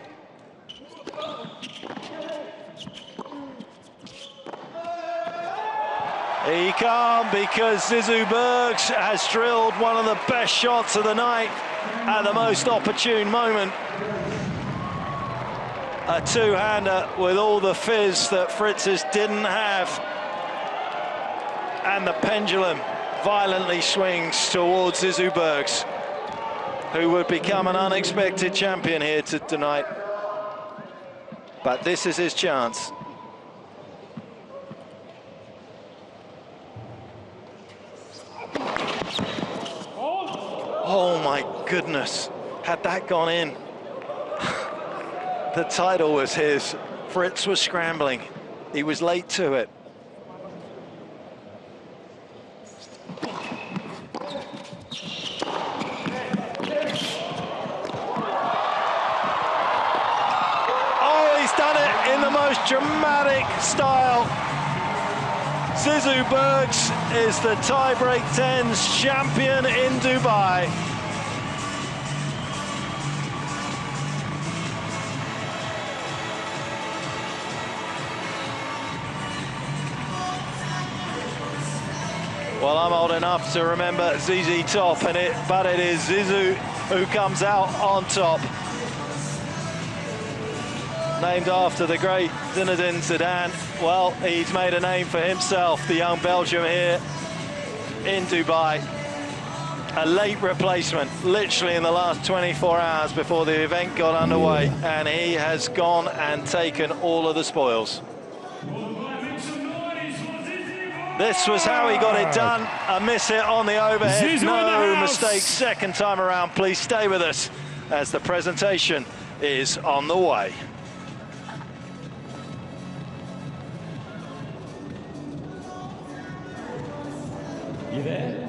[SPEAKER 4] He can't, because Zizou Berg has drilled one of the best shots of the night at the most opportune moment. A two-hander with all the fizz that Fritz's didn't have. And the pendulum violently swings towards Zizou Berg, who would become an unexpected champion here tonight. But this is his chance. Oh my goodness, had that gone in, the title was his. Fritz was scrambling, he was late to it. Oh, he's done it in the most dramatic style. Zizou Berg is the tie-break 10s champion in Dubai. Well, I'm old enough to remember ZZ Top, but it is Zizou who comes out on top. Named after the great Zinedine Zidane. Well, he's made a name for himself, the young Belgium here in Dubai. A late replacement, literally in the last 24 hours before the event got underway, and he has gone and taken all of the spoils. This was how he got it done. A miss hit on the overhead, no mistake second time around. Please stay with us as the presentation is on the way.
[SPEAKER 3] You there?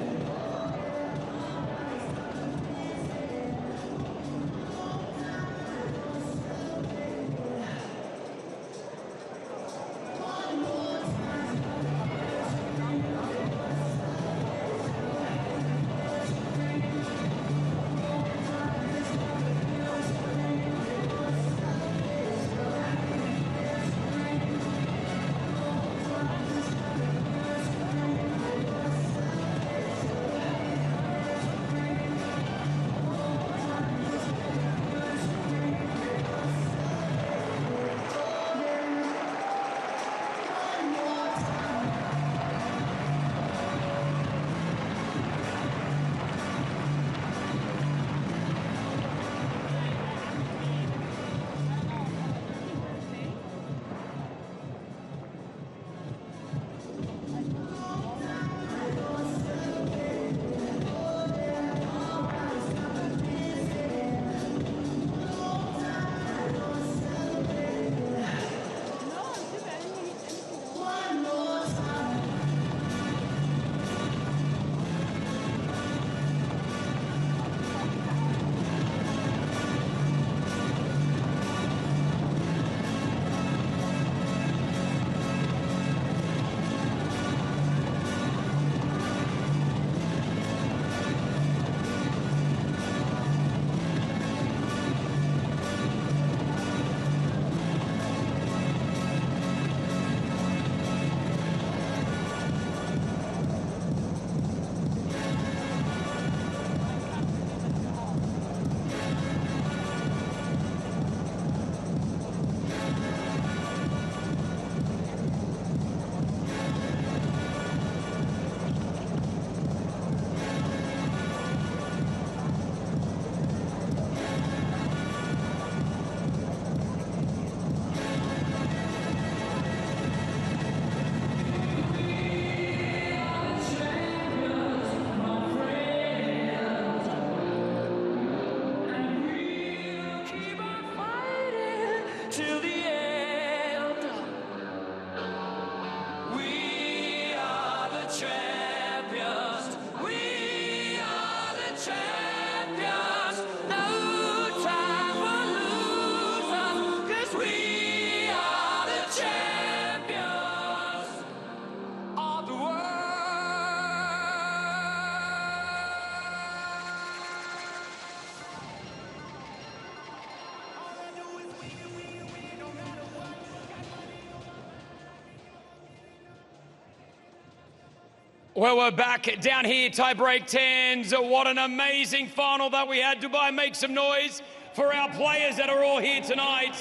[SPEAKER 10] Well, we're back down here, tie-break 10s. What an amazing final that we had. Dubai, make some noise for our players that are all here tonight.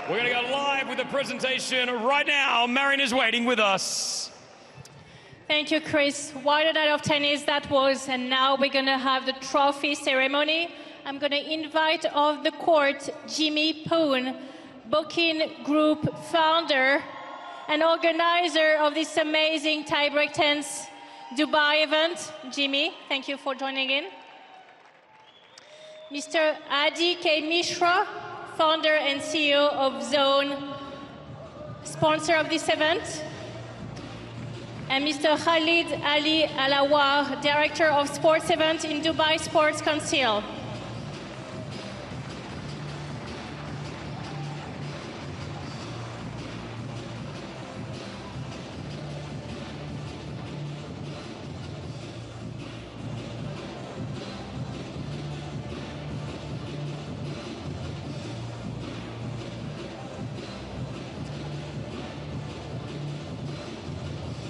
[SPEAKER 10] We're going to go live with the presentation right now. Marion is waiting with us.
[SPEAKER 2] Thank you, Chris. What a night of tennis that was. And now we're going to have the trophy ceremony. I'm going to invite off the court Jimmy Poon, Booking Group founder and organizer of this amazing tie-break 10s Dubai event. Jimmy, thank you for joining in. Mr. Adi K. Mishra, founder and CEO of Zone, sponsor of this event. And Mr. Khalid Ali Alawar, director of sports events in Dubai Sports Council.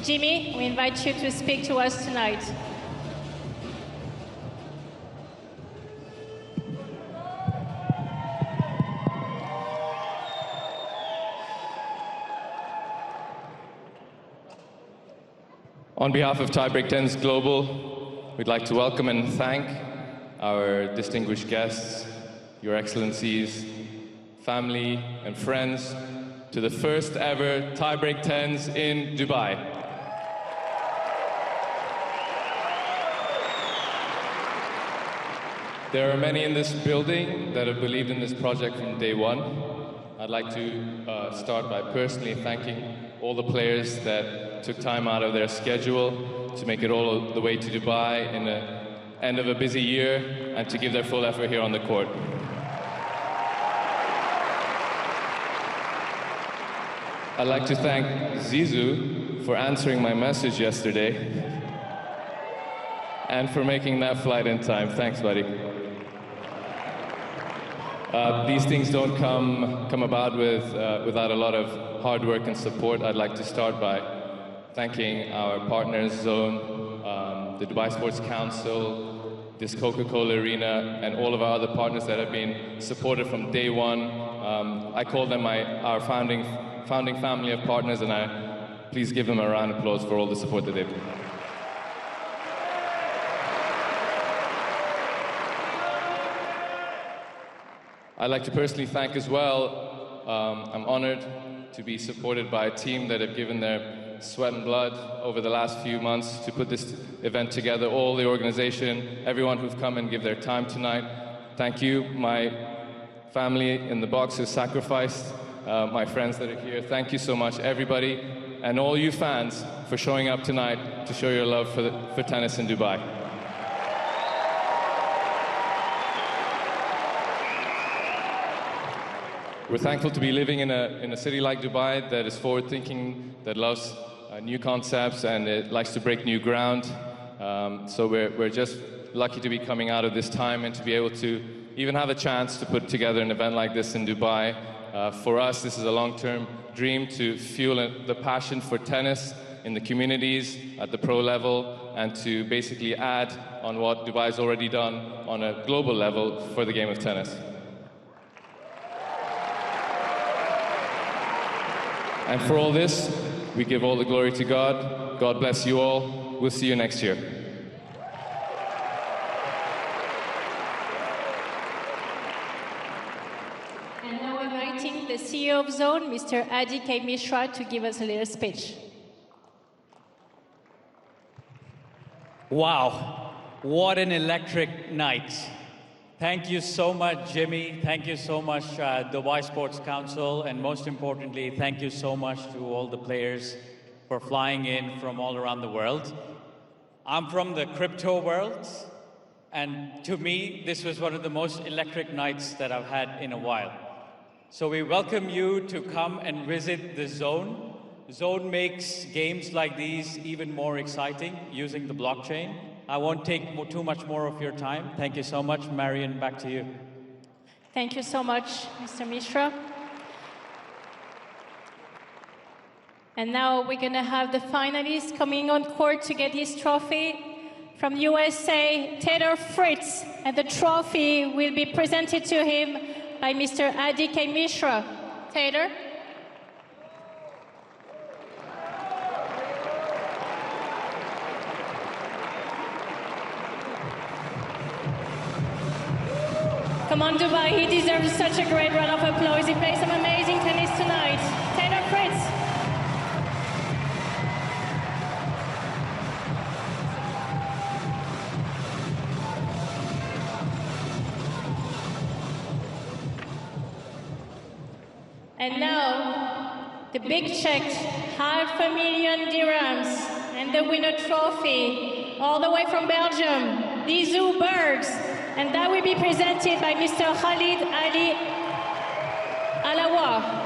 [SPEAKER 2] Jimmy, we invite you to speak to us tonight.
[SPEAKER 7] On behalf of Tiebreak 10s Global, we'd like to welcome and thank our distinguished guests, Your Excellencies, family and friends, to the first ever Tiebreak 10s in Dubai. There are many in this building that have believed in this project from day one. I'd like to start by personally thanking all the players that took time out of their schedule to make it all the way to Dubai in the end of a busy year and to give their full effort here on the court. I'd like to thank Zizou for answering my message yesterday and for making that flight in time. Thanks, buddy. These things don't come about without a lot of hard work and support. I'd like to start by thanking our partners, Zone, the Dubai Sports Council, this Coca-Cola Arena, and all of our other partners that have been supported from day one. I call them our founding family of partners, and please give them a round of applause for all the support that they've given. I'd like to personally thank as well, I'm honored to be supported by a team that have given their sweat and blood over the last few months to put this event together, all the organization, everyone who've come and give their time tonight. Thank you, my family in the box who sacrificed, my friends that are here. Thank you so much, everybody, and all you fans for showing up tonight to show your love for tennis in Dubai. We're thankful to be living in a city like Dubai that is forward-thinking, that loves new concepts, and it likes to break new ground. So we're just lucky to be coming out of this time and to be able to even have a chance to put together an event like this in Dubai. For us, this is a long-term dream to fuel the passion for tennis in the communities at the pro level and to basically add on what Dubai has already done on a global level for the game of tennis. And for all this, we give all the glory to God. God bless you all. We'll see you next year.
[SPEAKER 2] And now inviting the CEO of Zone, Mr. Adi K. Mishra, to give us a little speech.
[SPEAKER 11] Wow, what an electric night. Thank you so much, Jimmy. Thank you so much, Dubai Sports Council. And most importantly, thank you so much to all the players for flying in from all around the world. I'm from the crypto world. And to me, this was one of the most electric nights that I've had in a while. So we welcome you to come and visit the Zone. Zone makes games like these even more exciting using the blockchain. I won't take too much more of your time. Thank you so much. Marion, back to you.
[SPEAKER 2] Thank you so much, Mr. Mishra. And now we're going to have the finalist coming on court to get his trophy. From USA, Taylor Fritz, and the trophy will be presented to him by Mr. Adi K. Mishra. Taylor. Come on, Dubai, he deserves such a great round of applause. He plays some amazing tennis tonight. Taylor Fritz. And now, the big check, $500,000 dirhams, and the winner trophy, all the way from Belgium, Zizou Bergs. And that will be presented by Mr. Khalid Ali Alawa.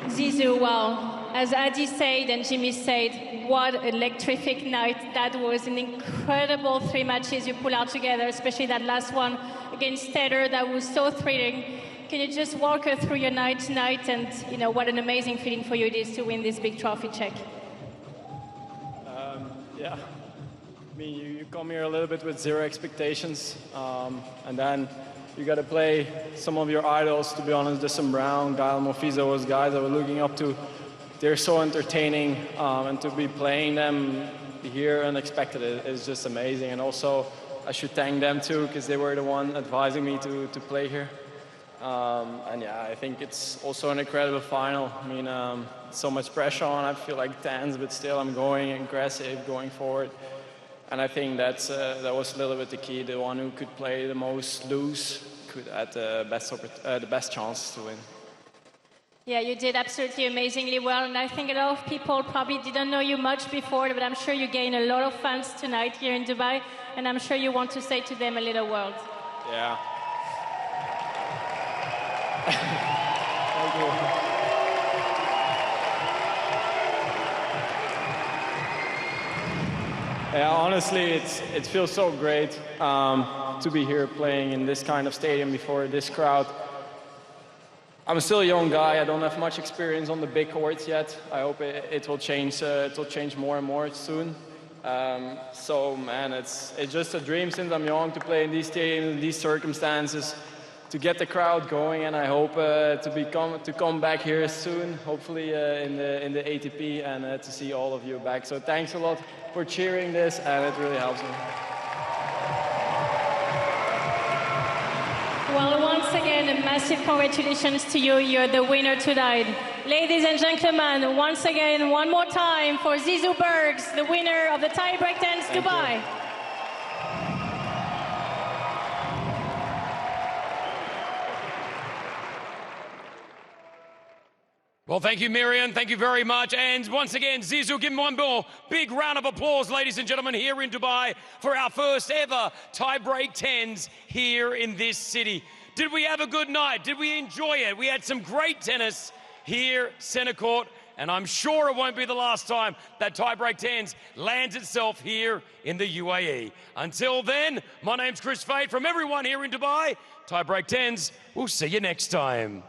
[SPEAKER 2] Zizou, wow. As Adi said and Jimmy said, what an electric night. That was an incredible 3 matches you pulled out together, especially that last one against Taylor. That was so thrilling. Can you just walk us through your night tonight and, you know, what an amazing feeling for you it is to win this big trophy check?
[SPEAKER 8] Yeah. I mean, you come here a little bit with zero expectations, and then you got to play some of your idols, to be honest. Desmond Brown, Gael Monfils, those guys I was looking up to. They're so entertaining, and to be playing them here unexpected is just amazing. And also, I should thank them too, because they were the one advising me to play here. And yeah, I think it's also an incredible final. I mean, so much pressure on. I feel like tense, but still I'm going aggressive, going forward. And I think that was a little bit the key. The one who could play the most loose could have the best chance to win.
[SPEAKER 2] Yeah, you did absolutely amazingly well. And I think a lot of people probably didn't know you much before, but I'm sure you gained a lot of fans tonight here in Dubai. And I'm sure you want to say to them a little word.
[SPEAKER 8] Yeah. Thank you. Yeah, honestly, it feels so great to be here playing in this kind of stadium before this crowd. I'm still a young guy. I don't have much experience on the big courts yet. I hope it will change. It will change more and more soon. So, man, it's just a dream since I'm young to play in these stadiums, in these circumstances, to get the crowd going, and I hope to come back here soon, hopefully in the ATP, and to see all of you back. So thanks a lot for cheering this, and it really helps me.
[SPEAKER 2] Well, once again, a massive congratulations to you. You're the winner tonight. Ladies and gentlemen, once again, one more time for Zizou Bergs, the winner of the Tie-Break Tennis Dubai.
[SPEAKER 10] Well, thank you, Miriam. Thank you very much. And once again, Zizou, give him one more big round of applause, ladies and gentlemen, here in Dubai for our first ever tie-break tens here in this city. Did we have a good night? Did we enjoy it? We had some great tennis here, centre court, and I'm sure it won't be the last time that tie-break tens lands itself here in the UAE. Until then, my name's Chris Fate from everyone here in Dubai. Tie-break tens, we'll see you next time.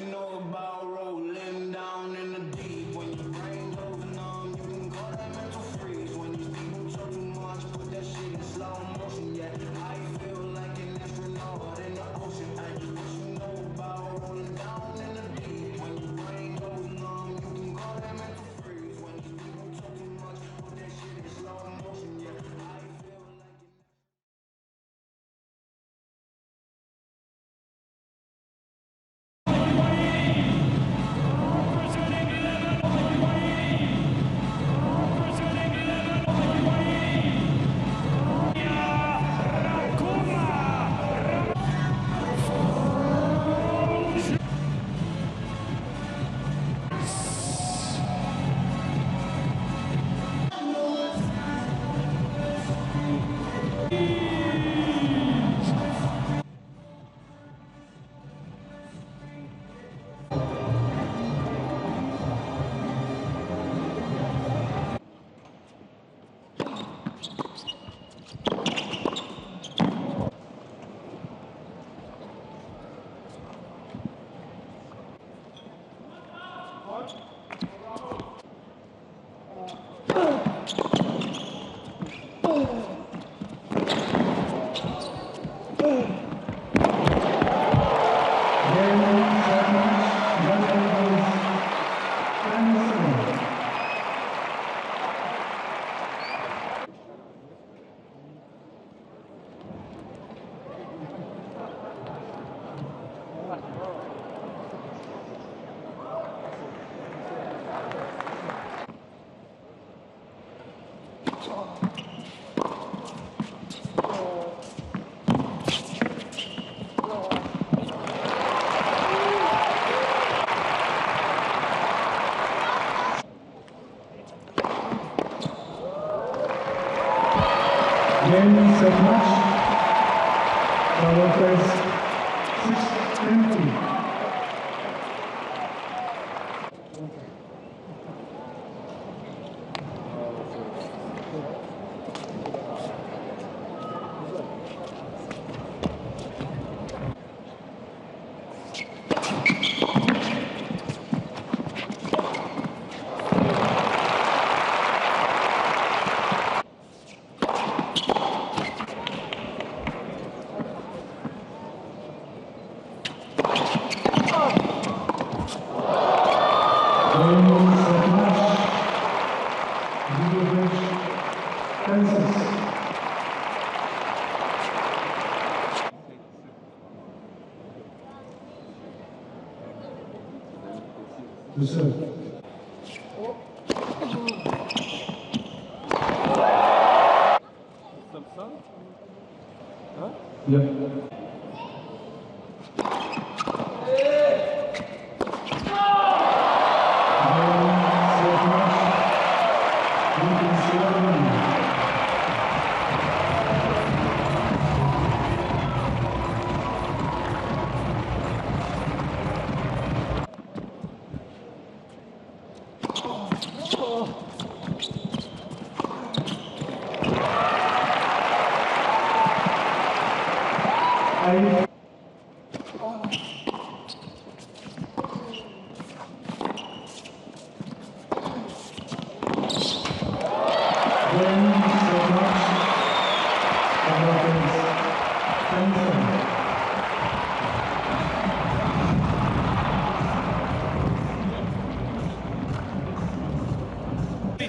[SPEAKER 12] you know about rolling down in the deep? When your brain goes numb, you can call that mental freeze. When these people talk too much, put that shit in slow motion. Yeah, I feel like an astronaut in the ocean. I just wish you know about rolling down in the deep. When your brain goes numb, you can call that mental freeze. When these people talk too much, put that shit in slow motion. Yeah, I feel like an
[SPEAKER 6] Game, set, match. Workers 6-20.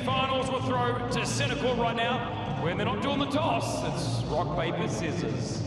[SPEAKER 10] Finals will throw to center court right now. When they're not doing the toss, it's rock, paper, scissors.